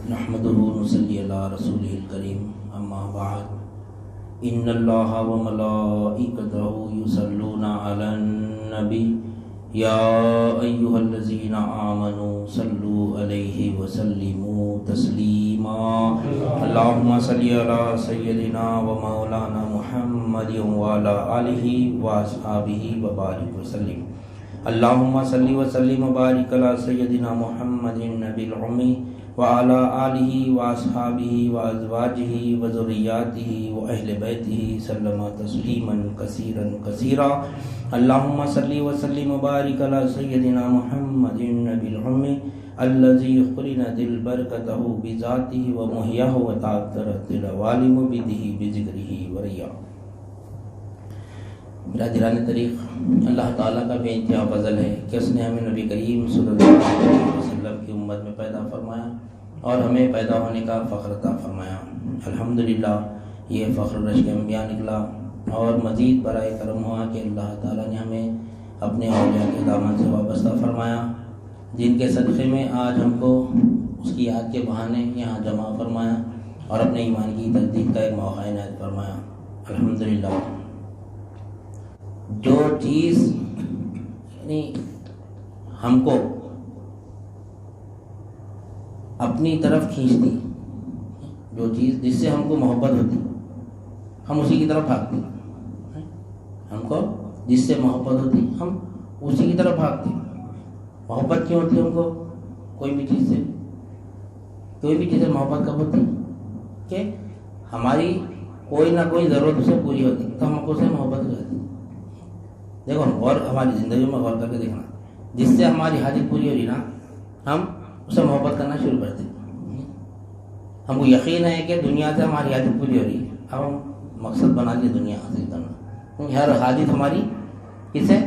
نحمده ونصلي على رسوله الكريم اما بعد ان الله وملائكته يصلون على النبي يا ايها الذين امنوا صلوا عليه وسلموا تسليما اللهم صل على سيدنا ومولانا محمد وعلى اله واصحابه وبارك وسلم اللهم صل وسلم وبارك على سيدنا محمد النبي الأمي وعلى آله وأصحابه وأزواجه وذرياته وأهل بيته سلم تسليما كثيرا كثيرا اللهم صل وسلم وبارك على سيدنا محمد النبي الأمي الذي قرنت البركته بذاته ومحياه وتعثرت العوالم بيده بذكره ورياه. برادران طریق، اللہ تعالیٰ کا بے انتہا فضل ہے کہ اس نے ہمیں نبی کریم صلی اللہ علیہ وسلم کی امت میں پیدا فرمایا اور ہمیں پیدا ہونے کا فخر عطا فرمایا. الحمدللہ یہ فخر رشک انبیاء نکلا اور مزید برائے کرم ہوا کہ اللہ تعالیٰ نے ہمیں اپنے اولیاء کے دامن سے وابستہ فرمایا، جن کے صدقے میں آج ہم کو اس کی یاد کے بہانے یہاں جمع فرمایا اور اپنے ایمان کی تجدید کا ایک موقع عنایت فرمایا. الحمدللہ جو چیز یعنی ہم کو اپنی طرف کھینچتی، جو چیز جس سے ہم کو محبت ہوتی ہم اسی کی طرف بھاگتے، ہم کو جس سے محبت ہوتی ہم اسی کی طرف بھاگتے. محبت کیوں ہوتی ہم کو کوئی بھی چیز سے محبت کب ہوتی کہ ہماری کوئی نہ کوئی ضرورت اسے پوری ہوتی تو ہم کو اسے محبت ہو جاتی. دیکھو غور ہماری زندگی میں غور کر کے دیکھنا، جس سے ہماری حاجت پوری ہو رہی نا ہم اسے محبت کرنا شروع کرتے. ہم کو یقین ہے کہ دنیا سے ہماری حاجت پوری ہو رہی ہے، اب ہم مقصد بنا کے دنیا حاصل کرنا. ہر حاجت ہماری کس سے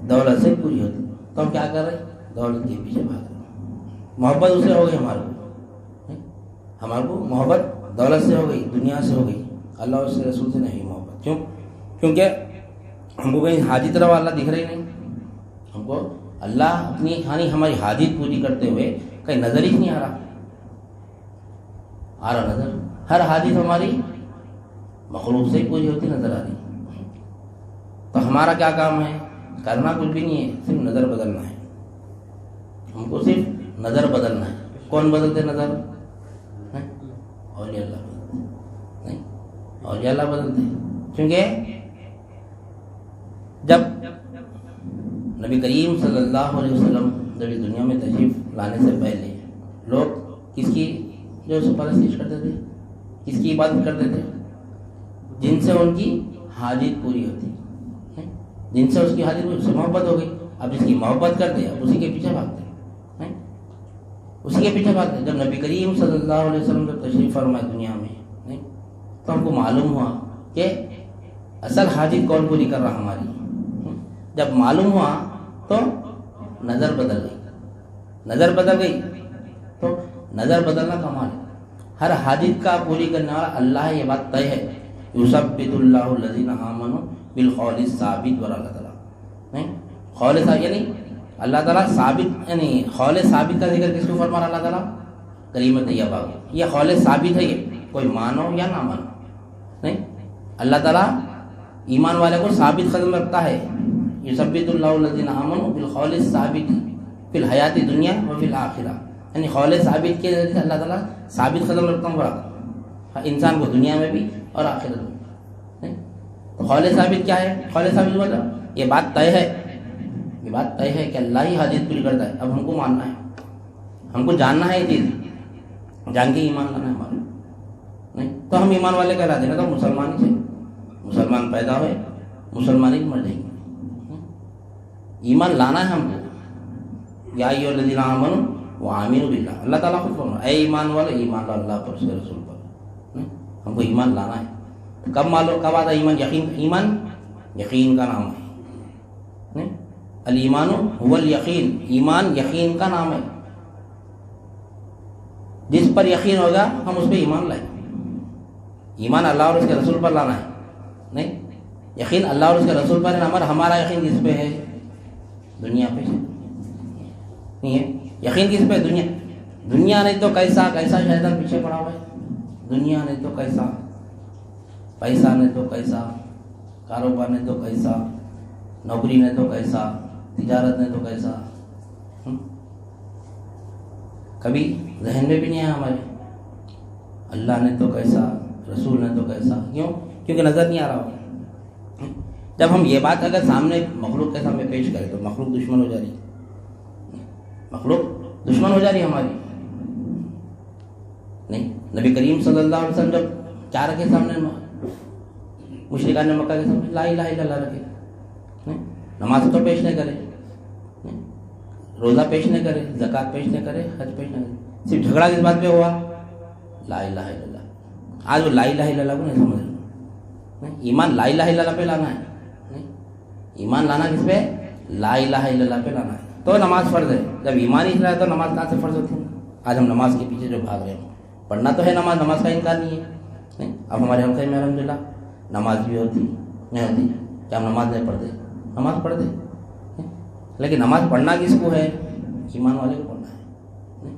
دولت سے پوری ہوتی تو ہم کیا کر رہے ہیں؟ دولت کے پیچھے بھاگ رہے ہیں. محبت اسے ہو گئی، ہمارے کو محبت دولت سے ہو گئی، دنیا سے ہو گئی، اللہ اور اس کے رسول سے نہیں محبت. کیوں؟ کیونکہ ہم کو کہیں حاجت روا اللہ دکھ رہی نہیں. ہم کو اللہ اپنی ہماری حاجت پوری کرتے ہوئے کہیں نظر ہی نہیں آ رہا نظر. ہر حاجت ہماری مخلوق سے ہی پوری ہوتی نظر آ رہی. تو ہمارا کیا کام ہے؟ کرنا کچھ بھی نہیں ہے، صرف نظر بدلنا ہے. ہم کو صرف نظر بدلنا ہے. کون بدلتے نظر؟ اولیاء اللہ بدلتے نہیں، اولیاء اللہ بدلتے. کیونکہ جب نبی کریم صلی اللہ علیہ وسلم جب اس دنیا میں تشریف لانے سے پہلے لوگ کس کی جو پرستش کرتے تھے، کس کی عبادت کرتے تھے؟ جن سے ان کی حاجت پوری ہوتی، جن سے اس کی حاجت پوری، اس سے محبت ہو گئی. اب جس کی محبت کرتے اب اسی کے پیچھے بھاگتے، اسی کے پیچھے بھاگتے. جب نبی کریم صلی اللہ علیہ وسلم جب تشریف فرمائے دنیا میں تو ہم کو معلوم ہوا کہ اصل حاجت کون پوری کر رہا ہماری. جب معلوم ہوا تو نظر بدل گئی. تو نظر بدلنا کمال ہے. ہر حاجت کا پوری کرنے والا اللہ ہے، یہ بات طے ہے. یثبت اللہ الذین آمنوا بالقول الثابت. اور اللہ تعالیٰ نہیں قول ثابت یعنی اللہ تعالیٰ ثابت، یعنی قول ثابت کا ذکر کس کو فرما رہا اللہ تعالیٰ؟ کلمہ طیبہ. یہ قول ثابت ہے، یہ کوئی مانو یا نہ مانو نہیں. اللہ تعالیٰ ایمان والے کو ثابت قدم رکھتا ہے. یثبت اللہ الذین آمنوا بالقول الثابت فی الحیات دنیا و فی الآخرہ. یعنی قول ثابت کے ذریعے اللہ تعالیٰ ثابت قدم رکھتا ہوں انسان کو دنیا میں بھی اور آخرت میں. تو قول ثابت کیا ہے؟ قول ثابت مطلب یہ بات طے ہے، یہ بات طے ہے کہ اللہ ہی حاجت پوری کرتا ہے. اب ہم کو ماننا ہے، ہم کو جاننا ہے، یہ چیز جان کے ایمان لانا ہے ہمارا نہیں. تو ہم ایمان والے کہلاتے ہیں. تو مسلمان ہی سے مسلمان پیدا ہوئے، مسلمان ہی مر جائیں گے. ایمان لانا ہے ہم کو. یا ایھا الذین آمنوا وآمنوا باللہ. اللہ تعالیٰ خود فرمایا اے ایمان والے ایمان لا اللہ پر، اس کے رسول پر. ہم کو ایمان لانا ہے. کب معلوم کب آتا ایمان؟ ایمان یقین کا نام ہے. الایمان هو الیقین. ایمان یقین کا نام ہے. جس پر یقین ہوگا ہم اس پہ ایمان لائیں. ایمان اللہ اور اس کے رسول پر لانا ہے نہیں. یقین اللہ اور اس کے رسول پر ہے. ہمارا یقین کس پہ ہے؟ دنیا پہ نہیں ہے. یقین کس پہ؟ دنیا نے تو کیسا کیسا شیطان پیچھے پڑا ہوا ہے. دنیا نے تو کیسا, پیسہ نے تو کیسا, کاروبار نے تو کیسا, نوکری نے تو کیسا, تجارت نے تو کیسا. کبھی ذہن میں بھی نہیں آیا ہمارے اللہ نے تو کیسا, رسول نے تو کیسا. کیوں؟ کیونکہ نظر نہیں آ رہا ہو. جب ہم یہ بات اگر سامنے مخلوق کے سامنے پیش کریں تو مخلوق دشمن ہو جا رہی, مخلوق دشمن ہو جا رہی ہماری. نہیں, نبی کریم صلی اللہ علیہ وسلم جب کیا رکھے سامنے, مشرکان نے مکہ کے سامنے لا الہ الا اللہ رکھے, نماز تو پیش نہ کرے, روزہ پیش نہ کرے, زکوٰۃ پیش نہ کرے, حج پیش نہ کرے, صرف جھگڑا کس بات پہ ہوا, لا الہ الا اللہ. آج وہ لا الہ الا اللہ کو نہیں سمجھ رہے. ایمان لا الہ الا اللہ پہ لانا ہے, ایمان لانا کس پہ, لا الہ الا اللہ پہ لانا ہے. تو نماز فرض ہے. جب ایمان ہی رہا ہے تو نماز کہاں سے فرض ہوتی ہے؟ آج ہم نماز کے پیچھے جو بھاگ رہے ہیں, پڑھنا تو ہے نماز, نماز کا انکار نہیں ہے. اب ہمارے حلقے میں الحمدللہ نماز بھی ہوتی نہیں ہوتی, کیا ہم نماز نہیں پڑھتے؟ نماز پڑھتے, لیکن نماز پڑھنا کس کو ہے؟ ایمان والے کو پڑھنا ہے.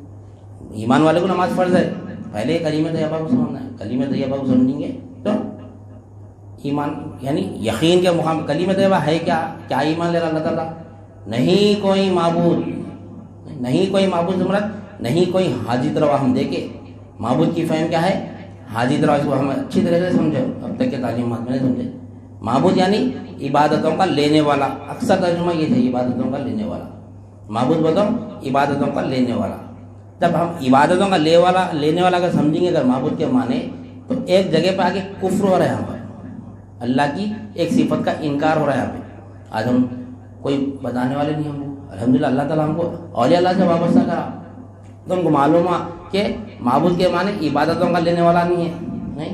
ایمان والے کو نماز فرض ہے. پہلے کلمہ طیبہ کو سمجھنا ہے. کلمہ طیبہ کو سمجھیں گے تو ایمان یعنی یقین کے مقام. کلمہ طیبہ ہے کیا؟ کیا ایمان لے رہا اللہ تعالیٰ؟ نہیں کوئی معبود, نہیں کوئی معبود زمرت, نہیں کوئی حاجت روا ہم دیکھے. معبود کی فہم کیا ہے؟ حاجت روا. اس کو ہم اچھی طرح سے سمجھو, اب تک کے تعلیمات میں نہیں سمجھے. معبود یعنی عبادتوں کا لینے والا. اکثر ترجمہ یہ تھا, عبادتوں کا لینے والا. معبود بتاؤ, عبادتوں کا لینے والا. جب ہم عبادتوں کا لینے والا اگر سمجھیں گے اگر معبود کے معنی, تو ایک جگہ پہ آگے کفر ہو رہا ہے, یہاں پر اللہ کی ایک صفت کا انکار ہو رہا ہے. یہاں پہ آج ہم کوئی بتانے والے نہیں ہم کو. الحمدللہ اللہ تعالیٰ ہم کو اولیاء اللہ سے وابستہ کرا, تو ہم کو معلوم ہوا کہ معبود کے معنی عبادتوں کا لینے والا نہیں ہے. نہیں,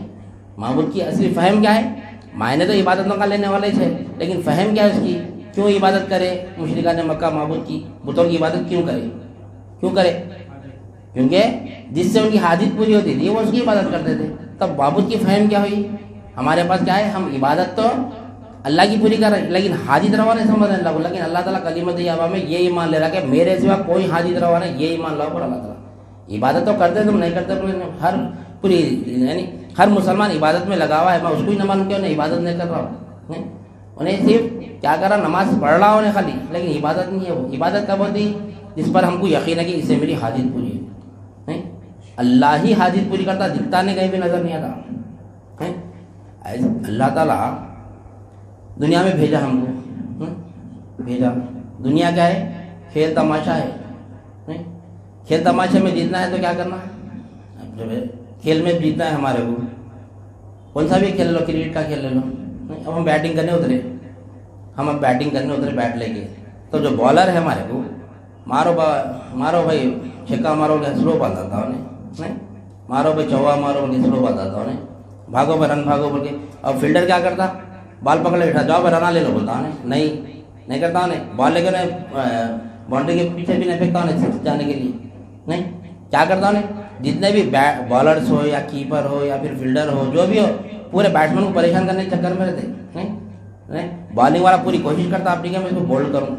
معبود کی اصلی فہم کیا ہے؟ معنی تو عبادتوں کا لینے والے تھے, لیکن فہم کیا ہے اس کی؟ کیوں عبادت کرے مشرکان مکہ معبود کی, بتوں کی عبادت کیوں کرے؟ کیوں کرے؟ کیونکہ جس سے ان کی حاجت پوری ہوتی تھی وہ اس کی عبادت کرتے تھے. تب معبود کی فہم کیا ہوئی؟ ہمارے پاس کیا ہے, ہم عبادت تو اللہ کی پوری کر رہے ہیں, لیکن حاجت روا نہیں سمجھ رہے اللہ کو. لیکن اللہ تعالیٰ کلمہ طیبہ میں یہ ایمان لے رہا کہ میرے سوا کوئی حاجت روا نہیں, یہ ایمان لاؤ پر اللہ تعالیٰ. عبادت تو کرتے تم نہیں کرتے, ہر پوری یعنی ہر مسلمان عبادت میں لگا ہوا ہے. میں اس کو ہی نہ مانوں کہ انہیں عبادت نہیں کر رہا ہوں. انہیں صرف کیا کر رہا, نماز پڑھ رہا انہیں خالی, لیکن عبادت نہیں ہے. وہ عبادت کب ہوتی؟ جس پر ہم کو یقین ہے کہ اس سے میری حاجت پوری ہے. اللہ ہی حاجت پوری کرتا, دکھتا نہیں, کہیں بھی نظر نہیں آتا. اللہ تعالیٰ دنیا میں بھیجا ہم کو, بھیجا. دنیا کیا ہے؟ کھیل تماشا ہے. کھیل تماشے میں جیتنا ہے تو کیا کرنا ہے؟ کھیل میں جیتنا ہے ہمارے کو. کون سا بھی کھیل لو, کرکٹ کا کھیل لے لو. اب ہم بیٹنگ کرنے اترے, ہم اب بیٹنگ کرنے اترے بیٹ لے کے, تو جو بالر ہے ہمارے کو, مارو بھائی چھکا مارو, سلو بال ڈالتا انہیں, مارو بھائی چوہا مارو بول کے سلو بال ڈالتا انہیں, بھاگو بھائی رن بھاگو بول کے. اور فیلڈر کیا کرتا, بال پکڑ لے بیٹھا, جاؤ بھائی رنا لے لو بولتا انہیں. نہیں کرتا انہیں, بال لے کے باؤنڈری کے پیچھے بھی نہیں پھینکتا انہیں جانے کے لیے. نہیں, کیا کرتا انہیں, جتنے بھی بالرس ہو یا کیپر ہو یا پھر فیلڈر ہو, جو بھی ہو, پورے بیٹسمین کو پریشان کرنے کے چکر میں رہتے. نہیں, بالنگ والا پوری کوشش کرتا آپ میں اس کو بولڈ کروں.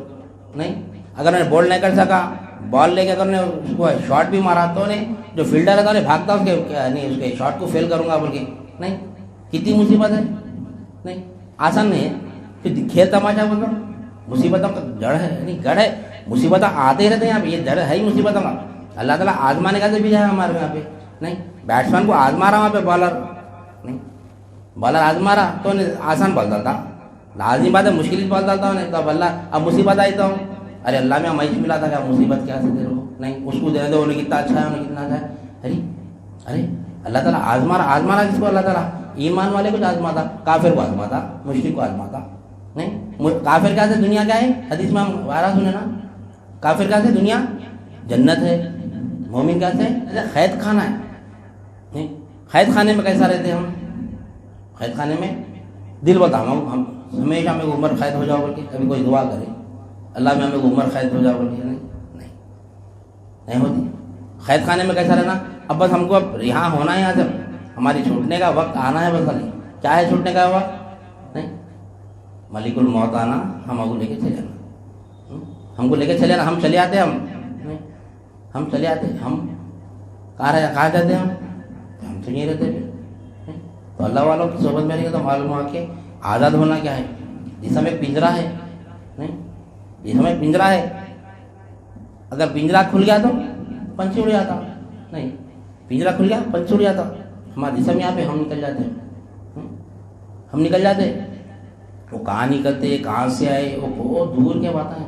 نہیں, اگر انہیں بولڈ نہیں کر سکا, بال لے کے اگر انہیں اس کو شاٹ بھی مارا تو انہیں جو فیلڈر ہے تو انہیں بھاگتا اس کے شاٹ کو فیل کروں گا بول کے. نہیں, کتنی مصیبت ہے. نہیں, آسان نہیں ہے. پھر کھیل تماشا بول رہا ہوں, مصیبتوں کا جڑ ہے, نہیں گڑھ ہے. مصیبت آتے ہی رہتے ہیں یہاں پہ, یہ جڑ ہے ہی مصیبتوں کا. اللہ تعالیٰ آزمانے کا سے بھی ہے ہمارے یہاں پہ. نہیں, بیٹسمین کو آزما رہا وہاں پہ بالر, نہیں بالر آزما رہا تو انہیں آسان بال ڈالتا. لازمی بات ہے مشکل بال ڈالتا انہیں. تو اب اللہ, اب مصیبت آئی تو ارے اللہ میں میچ ملا تھا, کیا مصیبت کیا سے دے رہو. نہیں, اس کو دینے دو, انہیں کتنا اچھا ہے, انہیں کتنا اچھا ہے. ارے اللہ تعالیٰ آزما رہا کس کو؟ اللہ تعالیٰ ایمان والے کو آزماتا, کافر کو آزماتا, مشرک کو آزماتا. نہیں, کافر کیا سے دنیا کیا ہے؟ حدیث میں ہم وارہ سنے نا, کافر کیا سے دنیا جنت ہے, مومن کیا سے قید خانہ ہے. نہیں, قید خانے میں کیسا رہتے ہم؟ قید خانے میں دل بتا, ہم ہمیشہ ہمیں عمر قید ہو جاؤ بول کے کبھی کوئی دعا کرے, اللہ میں ہمیں عمر قید ہو جاؤ بول کے. نہیں ہوتی. قید خانے میں کیسا رہنا, اب بس ہم کو اب رہا ہونا ہے, یہاں سے ہماری چھوٹنے کا وقت آنا ہے. بس خالی کیا ہے چھوٹنے کا وقت؟ نہیں, ملک الموت آنا, ہم کو لے کے چلے جانا, ہم کو لے کے چلے جانا. ہم چلے آتے, ہم چلے آتے, ہم کہاں جاتے ہیں ہم تو نہیں رہتے پھر. تو اللہ والوں کی صحبت میں رہیں گے تو معلوم ہوا کہ آزاد ہونا کیا ہے. جسم ایک پنجرا ہے, نہیں جسم ایک پنجرا ہے. اگر پنجرا کھل گیا تو پنچھی اڑ جاتا, نہیں پنجرا کھل گیا پنچھی اڑ جاتا. ہمارا جسم یہاں پہ, ہم نکل جاتے ہیں, ہم نکل جاتے. وہ کہاں نکلتے, کہاں سے آئے, وہ بہت دور کے بات ہے.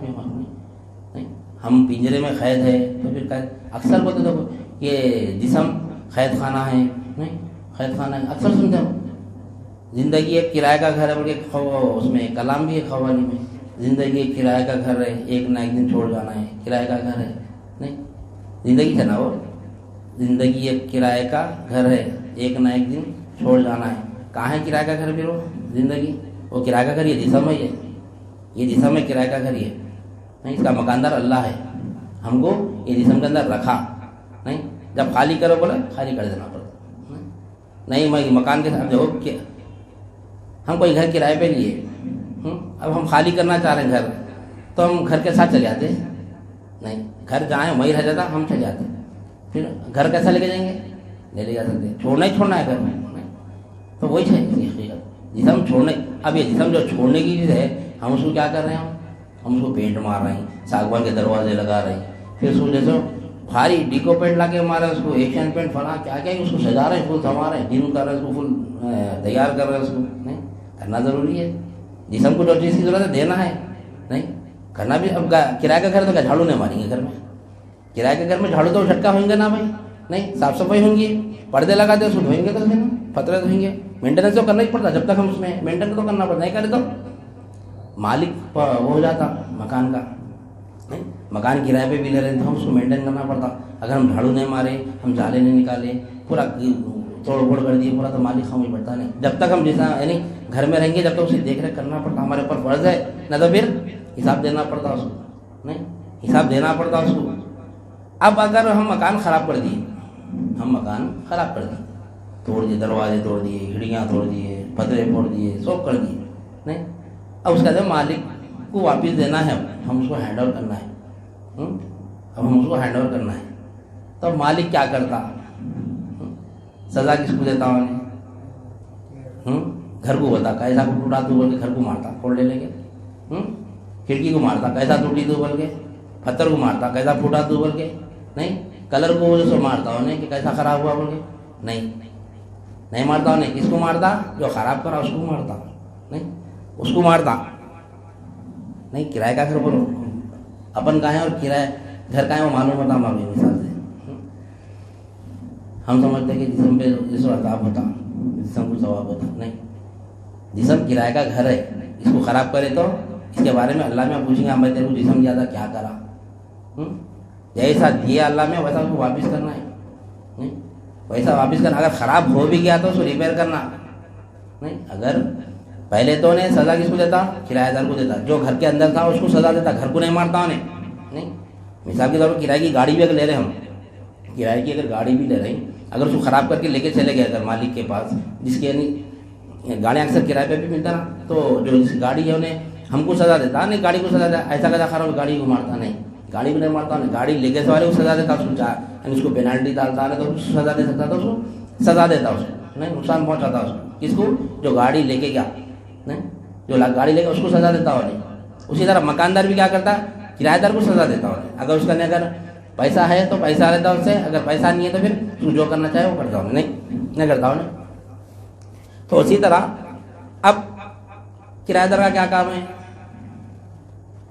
نہیں ہم پنجرے میں قید ہے تو پھر قید, اکثر بولتے تو یہ جسم قید خانہ ہے, نہیں قید خانہ ہے, اکثر سنتے ہو. زندگی ایک کرایہ کا گھر ہے بلکہ اس میں کلام بھی ہے قوالی میں. زندگی ایک کرایہ کا گھر ہے, ایک نہ ایک دن چھوڑ جانا ہے, کرایہ کا گھر ہے. نہیں زندگی سے نا, وہ زندگی ایک کرایہ کا گھر ہے, ایک نہ ایک دن چھوڑ جانا ہے. کہاں ہے کرایہ کا گھر پھر وہ زندگی؟ وہ کرایہ کا گھر یہ جسم ہے, یہ جسم ہے کرایہ کا گھر یہ. نہیں اس کا مکاندار اللہ ہے, ہم کو یہ جسم کے اندر رکھا. نہیں جب خالی کرو بولے خالی کر دینا پڑتا. نہیں میں مکان کے ساتھ دیکھو کہ ہم کوئی گھر کرائے پہ لیے, اب ہم خالی کرنا چاہ رہے ہیں گھر, تو ہم گھر کے ساتھ چلے جاتے ہیں. نہیں گھر جائیں وہیں رہ جاتا, ہم چلے جاتے. پھر گھر کیسا لے کے جائیں گے؟ نہیں لے جا سکتے, چھوڑنا ہی چھوڑنا ہے گھر میں. تو وہی ہے جسم چھوڑنے. اب یہ جسم جو چھوڑنے کی چیز ہے, ہم اس کو کیا کر رہے ہیں, ہم اس کو پینٹ مار رہے ہیں, ساگوان کے دروازے لگا رہے ہیں, پھر اس کو جیسے بھاری ڈیکو پینٹ لا کے مارا, اس کو ایشین پینٹ فلاں کیا کیا اس کو سجا رہے ہیں, پھول سنوار رہے ہیں, دن کر رہے ہیں, اس کو پھول تیار کر رہے ہیں. اس کو نہیں کرنا ضروری ہے. جسم کو جو چیز کی ضرورت ہے دینا ہے, نہیں کرنا بھی. اب کرایہ کا گھر تو کیا جھاڑو نہیں ماریں گے گھر میں؟ کرایہ کے گھر میں جھاڑو تو جھٹکا ہوئیں گے نا بھائی, نہیں صاف صفائی ہوں گی, پردے لگاتے اس کو دھوئیں گے, تو دینا پترے دھوئیں گے, مینٹیننس تو کرنا ہی پڑتا. جب تک ہم اس میں مینٹین تو کرنا پڑتا, نہیں کرے تو مالک وہ ہو جاتا مکان کا. نہیں مکان کرایہ پہ بھی لے رہے ہیں تو ہم اس کو مینٹین کرنا پڑتا. اگر ہم جھاڑو نہیں مارے, ہم جالے نہیں نکالے, پورا توڑ پھوڑ کر دیے پورا, تو مالک خاموش پڑتا نہیں. جب تک ہم جیسا یعنی گھر میں رہیں گے جب تک اسے دیکھ ریکھ کرنا پڑتا, ہمارے اوپر فرض ہے. نہ تو پھر حساب دینا پڑتا اس کو, نہیں حساب دینا پڑتا اس کو. اب اگر ہم مکان خراب کر دیے, ہم مکان خراب کر دیے, توڑ دیے, دروازے توڑ دیے, کھڑکیاں توڑ دیے, پترے پھوڑ دیے, سب کر دیے, نہیں اب اس کا جو مالک کو واپس دینا ہے, ہم اس کو ہینڈ اوور کرنا ہے. اب ہم اس کو ہینڈ اوور کرنا ہے, تو مالک کیا کرتا, سزا کس کو دیتا انہیں, گھر کو بتا کیسا کو ٹوٹا تو بول کے گھر کو مارتا, پھوڑ لے لیں گے. کھڑکی کو مارتا, کیسا ٹوٹی تو بول کے, پتھر کو مارتا, کیسا پھوٹا تو بول کے, نہیں کلر کو جو مارتا انہیں کہ کیسا خراب ہوا بول کے, نہیں مارتا انہیں. کس کو مارتا, جو خراب کرا اس کو مارتا, نہیں اس کو مارتا. نہیں کرایہ کا گھر بولو, اپن کہاں ہے اور کرایہ گھر کہاں ہے وہ معلوم ہوتا ہماری مثال سے. ہم سمجھتے ہیں کہ جسم پہ جس کو عذاب ہوتا, جسم کو ثواب ہوتا, نہیں جسم کرایہ کا گھر ہے. اس کو خراب کرے تو اس کے بارے میں اللہ میں پوچھیں گے, ہمیں تیرے کو جسم زیادہ کیا کرا, جیسا دیا اللہ میں ویسا اس کو واپس کرنا ہے, نہیں ویسا واپس کرنا. اگر خراب ہو بھی گیا تو اس کو ریپیئر کرنا, نہیں اگر پہلے تو انہیں سزا کس کو دیتا, کرایہ دار کو دیتا. جو گھر کے اندر تھا اس کو سزا دیتا, گھر کو نہیں مارتا انہیں. نہیں مثال کے طور پر کرایہ کی گاڑی بھی اگر لے رہے ہم, کرایہ کی اگر گاڑی بھی لے رہے ہیں, اگر اس کو خراب کر کے لے کے چلے گئے اگر مالک کے پاس, جس کے یعنی گاڑیاں اکثر کرایہ پہ بھی ملتا نا, تو جو جس گاڑی ہے انہیں ہم کو سزا دیتا, نہیں گاڑی کو سزا دیتا. ایسا کیسا خراب گاڑی کو مارتا, نہیں گاڑی کو نہیں مارتا, نہیں گاڑی لے کے سوارے کو سزا دیتا, اس کو یعنی اس کو پینالٹی ڈالتا ہے تو اس کو سزا دے سکتا, تو اس کو سزا دیتا, اس کو نہیں نقصان پہنچاتا اس کو. کس کو, جو گاڑی لے کے گیا, نہیں جو گاڑی لے کے اس کو سزا دیتا ہو. نہیں اسی طرح مکاندار بھی کیا کرتا, کرایہ دار کو سزا دیتا ہو. اگر اس کا نہیں اگر پیسہ ہے تو پیسہ لیتا اس سے, اگر پیسہ نہیں ہے تو پھر تو جو کرنا چاہے وہ کرتا ہوں, نہیں کرتا ہوں. تو اسی طرح اب کرایہ دار کا کیا کام ہے,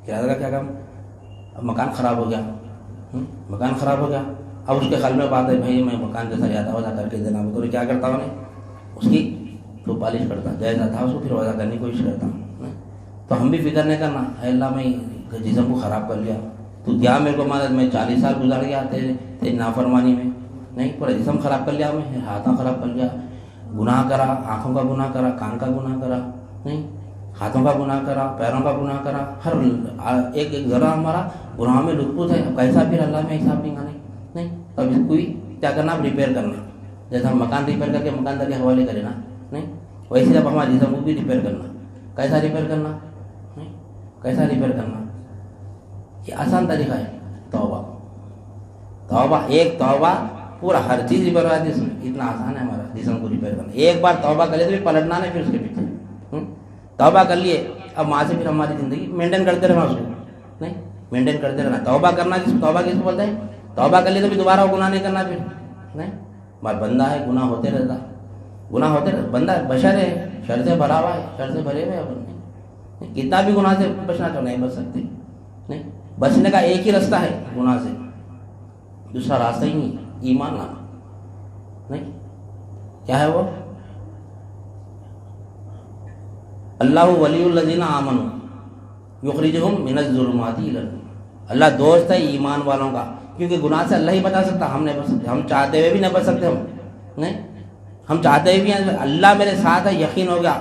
کرایہ دار کا کیا کام, اب مکان خراب ہو گیا, مکان خراب ہو گیا, اب اس کے خیال میں بات ہے بھائی میں مکان جیسا جاتا وضع کر کے دینا, تو کیا کرتا ہوں اس کی تو پالش کرتا, جیسا تھا اس کو پھر وضع کرنے کی کوشش کرتا. تو ہم بھی فکر نہیں کرنا, اے اللہ میں جسم کو خراب کر لیا, تو کیا میرے کو مدد, میں 40 سال گزار گیا تیری نافرمانی میں, نہیں پورا جسم خراب کر لیا, میں ہاتھوں خراب کر لیا, گناہ کرا, آنکھوں کا گناہ کرا, کان کا گناہ کرا, نہیں ہاتھوں کا گناہ کرا, پیروں کا گناہ کرا, ہر ایک ذرا ہمارا گناہ میں لطف ہے. اب کیسا پھر اللہ میں حساب نہیں آنے, نہیں اب اس کو کیا کرنا, ریپیئر کرنا. جیسا ہم مکان ریپیئر کر کے مکاندار کے حوالے کرے نا, نہیں ویسے جب ہمارے جسم کو بھی ریپیئر کرنا. کیسا ریپیئر کرنا, نہیں کیسا ریپیئر کرنا, یہ آسان طریقہ ہے, توبہ. توبہ, ایک توبہ پورا ہر چیز ریپیئر ہوا جسم. اتنا آسان ہے ہمارا جسم کو ریپیئر کرنا. ایک بار توبہ کر لیے تو پھر پلٹنا نہیں پھر اس کے پیچھے. توبہ کر لیے اب وہاں سے پھر ہماری زندگی مینٹین کرتے رہنا اس کو. نہیں مینٹین کرتے رہنا. توبہ کرنا توبہ کس کو بولتے ہیں؟ توبہ کر لیے تو پھر دوبارہ وہ گناہ نہیں کرنا پھر. نہیں بندہ ہے گناہ ہوتے رہتا. گناہ ہوتے رہتا. بندہ بشر ہے, شر سے بھرا ہوا ہے, شر سے بھرے ہوئے اپن. کتنا بھی گناہ سے بچنا تو نہیں بچ سکتے. نہیں بچنے کا ایک ہی راستہ ہے گناہ سے, دوسرا راستہ ہی نہیں. ایمان لانا. نہیں کیا ہے وہ؟ اللہ ولی الذین آمنوا یخرجہم من الظلمات الی النور. اللہ دوست ہے ایمان والوں کا, کیونکہ گناہ سے اللہ ہی بچا سکتا, ہم نہیں بچ سکتے. ہم چاہتے ہوئے بھی نہیں بچ سکتے. نہیں ہم چاہتے ہوئے بھی ہیں. اللہ میرے ساتھ ہے یقین ہو گیا.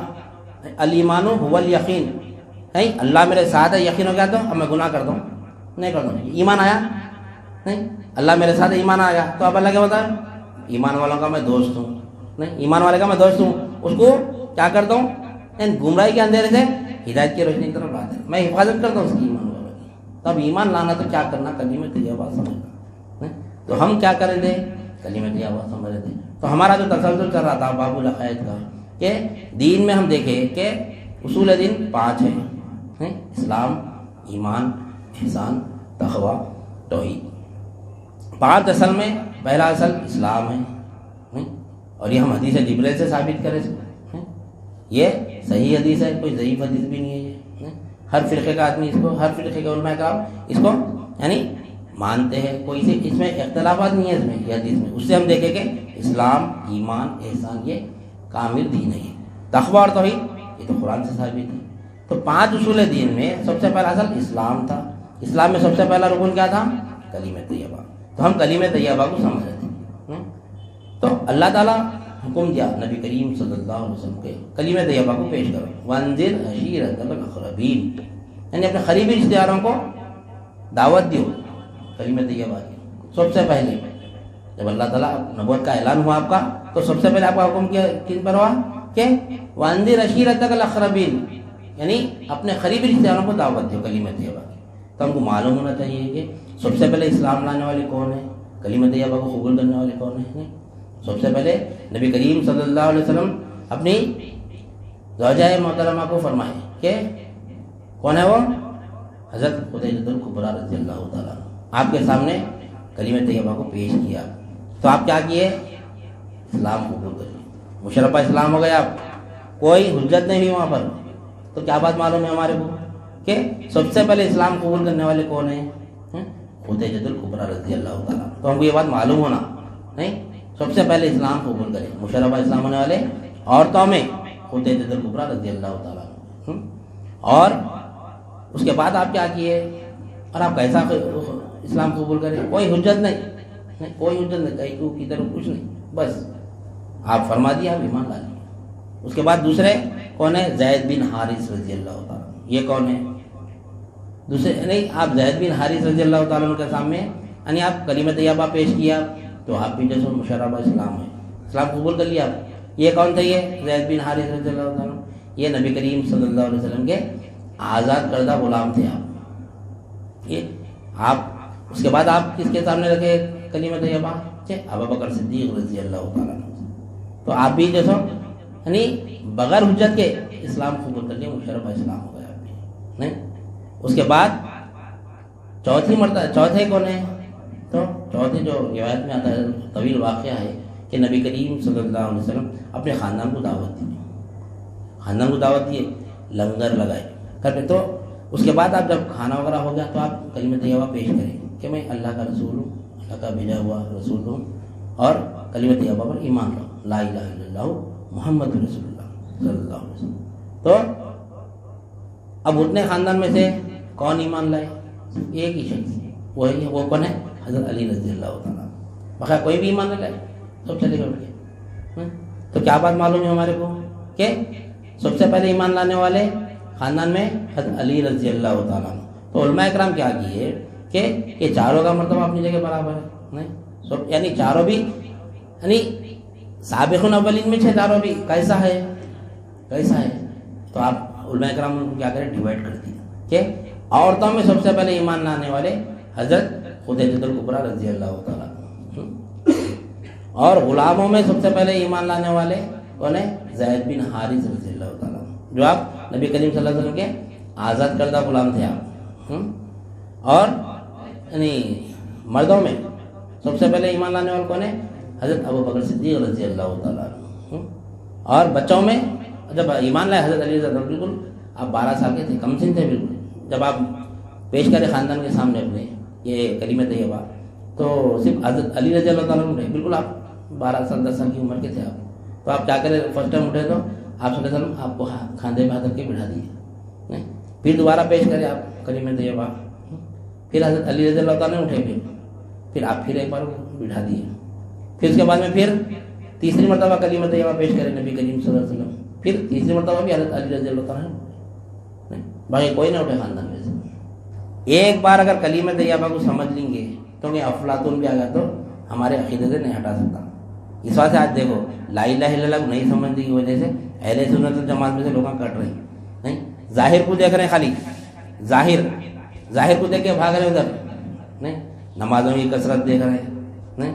الایمان هو الیقین. نہیں اللہ میرے ساتھ ہے یقین ہو گیا تو اب میں گناہ کر دوں نہیں کر دوں. ایمان آیا. نہیں اللہ میرے ساتھ ایمان آیا تو اب اللہ کیا بتا ہے؟ ایمان والوں کا میں دوست ہوں. نہیں ایمان والے کا میں دوست ہوں. اس کو کیا کرتا ہوں؟ گمراہی کے اندھیرے سے ہدایت کی روشنی کی طرف لاتا ہے. میں حفاظت کرتا ہوں اس کی ایمان والوں کی. تو اب ایمان لانا تو کیا کرنا؟ کلمہ طیبہ سمجھنا. تو ہم کیا کریں تھے؟ کلمہ طیبہ سمجھ رہے تھے. تو ہمارا جو تسلسل چل رہا تھا باب العقائد کا کہ دین میں ہم دیکھیں کہ اصول دین 5 ہیں. اسلام, ایمان, احسان, تقویٰ, توحید. 5 اصل میں پہلا اصل اسلام ہے. اور یہ ہم حدیث جبریل سے ثابت کریں. یہ صحیح حدیث ہے, کوئی ضعیف حدیث بھی نہیں ہے یہ. ہر فرقے کا آدمی اس کو, ہر فرقے کے علماء کرام اس کو یعنی مانتے ہیں. کوئی سے اس میں اختلافات نہیں ہے اس میں, یہ حدیث میں. اس سے ہم دیکھیں کہ اسلام, ایمان, احسان یہ کامل دین ہے. تقویٰ اور توحید یہ تو قرآن سے ثابت ہے. تو 5 اصول دین میں سب سے پہلا اصل اسلام تھا. اسلام میں سب سے پہلا رکن کیا تھا؟ کلمہ طیبہ. تو ہم کلمہ طیبہ کو سمجھ رہے تھے. تو اللہ تعالیٰ حکم دیا نبی کریم صلی اللہ علیہ وسلم کے کلمہ طیبہ کو پیش کرو. وانذر عشیرتک الاقربین, یعنی اپنے قریبی رشتہ داروں کو دعوت دیو کلمہ طیبہ کی. سب سے پہلے جب اللہ تعالیٰ نبوت کا اعلان ہوا آپ کا تو سب سے پہلے آپ کا حکم کیا کن پر ہوا کہ وانذر عشیرتک الاقربین, یعنی اپنے قریبی رشتہ داروں کو دعوت دیو کلمہ طیبہ کی. تو ہم کو معلوم ہونا چاہیے کہ سب سے پہلے اسلام لانے والے کون ہیں, کلمہ طیبہ کو قبول کرنے والے کون ہیں. سب سے پہلے نبی کریم صلی اللہ علیہ وسلم اپنی زوجہ محترمہ کو فرمائے کہ کون ہے وہ؟ حضرت خدیجہ الکبریٰ رضی اللہ تعالیٰ. آپ کے سامنے کلمہ طیبہ کو پیش کیا تو آپ کیا کیے؟ اسلام قبول کر لیے. مشرفہ اسلام ہو گیا. آپ کوئی حجت نہیں ہوئی وہاں پر. تو کیا بات معلوم ہے ہمارے کو کہ سب سے پہلے اسلام قبول کرنے والے کون ہیں؟ خدیجہ الکبریٰ رضی اللہ تعالیٰ. تو ہم کو یہ بات معلوم ہونا نہیں, سب سے پہلے اسلام قبول کریں مشرفہ اسلام ہونے والے عورتوں میں خدیجہ الکبریٰ رضی اللہ تعالیٰ. اور اس کے بعد آپ کیا کیے اور آپ کیسا اسلام قبول کریں؟ کوئی حجت نہیں, کوئی حجت نہیں, کہیں تو کدھر کچھ نہیں, بس آپ فرما دیا, آپ ایمان لا لیے. اس کے بعد دوسرے کون ہے؟ زید بن حارث رضی اللہ تعالیٰ. یہ کون ہے؟ دوسرے نہیں, آپ زید بن حارث رضی اللہ تعالیٰ کے سامنے یعنی آپ کلمہ طیبہ پیش کیا تو آپ بھی جیسے مشرفہ اسلام ہے, اسلام قبول کر لیا آپ. یہ کون تھے؟ یہ زید بن حارث رضی اللہ تعالیٰ. یہ نبی کریم صلی اللہ علیہ وسلم کے آزاد کردہ غلام تھے آپ. یہ آپ اس کے بعد آپ کس کے سامنے رکھے کلمہ طیبہ؟ ابوبکر صدیق رضی اللہ تعالیٰ. تو آپ بھی جیسا یعنی بغیر حجت کے اسلام قبول کر لیا, مشرفہ اسلام ہو گیا آپ بھی. نہیں اس کے بعد چوتھے کون ہیں؟ تو چوتھے جو روایت میں آتا ہے طویل واقعہ ہے کہ نبی کریم صلی اللہ علیہ وسلم اپنے خاندان کو دعوت دیے, لنگر لگائے کرتے. تو اس کے بعد آپ جب کھانا وغیرہ ہو گیا تو آپ کلمہ طیبہ پیش کریں کہ میں اللہ کا رسول ہوں, اللہ کا بھیجا ہوا رسول ہوں, اور کلمہ طیبہ پر ایمان لاؤ, لا الہ الا اللہ محمد رسول اللہ صلی اللہ علیہ وسلم. تو اب اتنے خاندان میں سے کون ایمان لائے؟ ایک ہی شخص, وہ کون ہے؟ حضرت علی رضی اللہ تعالیٰ. بخیر کوئی بھی ایمان نہ لائے, سب چلے گئے. تو کیا بات معلوم ہے ہمارے کو کہ سب سے پہلے ایمان لانے والے خاندان میں حضرت علی رضی اللہ تعالیٰ. تو علماء اکرام کیا کیے کہ یہ چاروں کا مرتبہ اپنی جگہ برابر ہے. نہیں یعنی چاروں بھی یعنی سابقون اولین میں چاروں بھی کیسا ہے. تو آپ علماء اکرام کو کیا کریں؟ ڈیوائڈ کر دیا کہ عورتوں میں سب سے پہلے ایمان لانے والے حضرت خدیجہ الکبریٰ رضی اللہ تعالیٰ. اور غلاموں میں سب سے پہلے ایمان لانے والے کون ہے؟ زید بن حارث رضی اللہ تعالیٰ، جو آپ نبی کریم صلی اللہ علیہ وسلم کے آزاد کردہ غلام تھے آپ۔ اور یعنی مردوں میں سب سے پہلے ایمان لانے والے کون ہے؟ حضرت ابو بکر صدیق رضی اللہ تعالیٰ عنہ۔ اور بچوں میں جب ایمان لائے حضرت علی رضی اللہ، بالکل آپ 12 سال کے تھے، کم سن تھے بالکل، جب آپ پیش کرے خاندان کے سامنے اپنے یہ کلمہ طیبہ، تو صرف حضرت علی رضی اللہ تعالیٰ عنہ، بالکل آپ 12 سال 10 سال کی عمر کے تھے آپ، تو آپ کیا کرے؟ فرسٹ ٹائم اٹھے تو آپ صلی اللہ علیہ وسلم آپ کو کھاندے میں ہاتھ رکھ کے بٹھا دیے، پھر دوبارہ پیش کرے آپ کلمہ طیبہ، پھر حضرت علی رضی اللہ تعالیٰ نے اٹھے، پھر آپ پھر ایک بار بٹھا دیے، پھر اس کے بعد میں پھر تیسری مرتبہ کلمہ طیبہ پیش کرے نبی کریم صلی اللہ علیہ وسلم، پھر تیسری مرتبہ بھی حضرت علی رضی اللہ تعالیٰ نے، باقی کوئی نہ اٹھے خاندان میں سے۔ ایک بار اگر کلمہ طیبہ کو سمجھ لیں گے تو کہ افلاطون بھی آ گیا تو ہمارے عقیدے سے نہیں ہٹا سکتا۔ اس وجہ سے آج دیکھو لا الہ الا اللہ کو نہیں سمجھنے کی وجہ سے اہل سنت والجماعت میں سے لوگ کٹ رہے ہیں، نہیں ظاہر کو دیکھ رہے ہیں، خالی ظاہر کو دیکھ کے بھاگ رہے ہیں ادھر، نہیں نمازوں کی کثرت دیکھ رہے ہیں، نہیں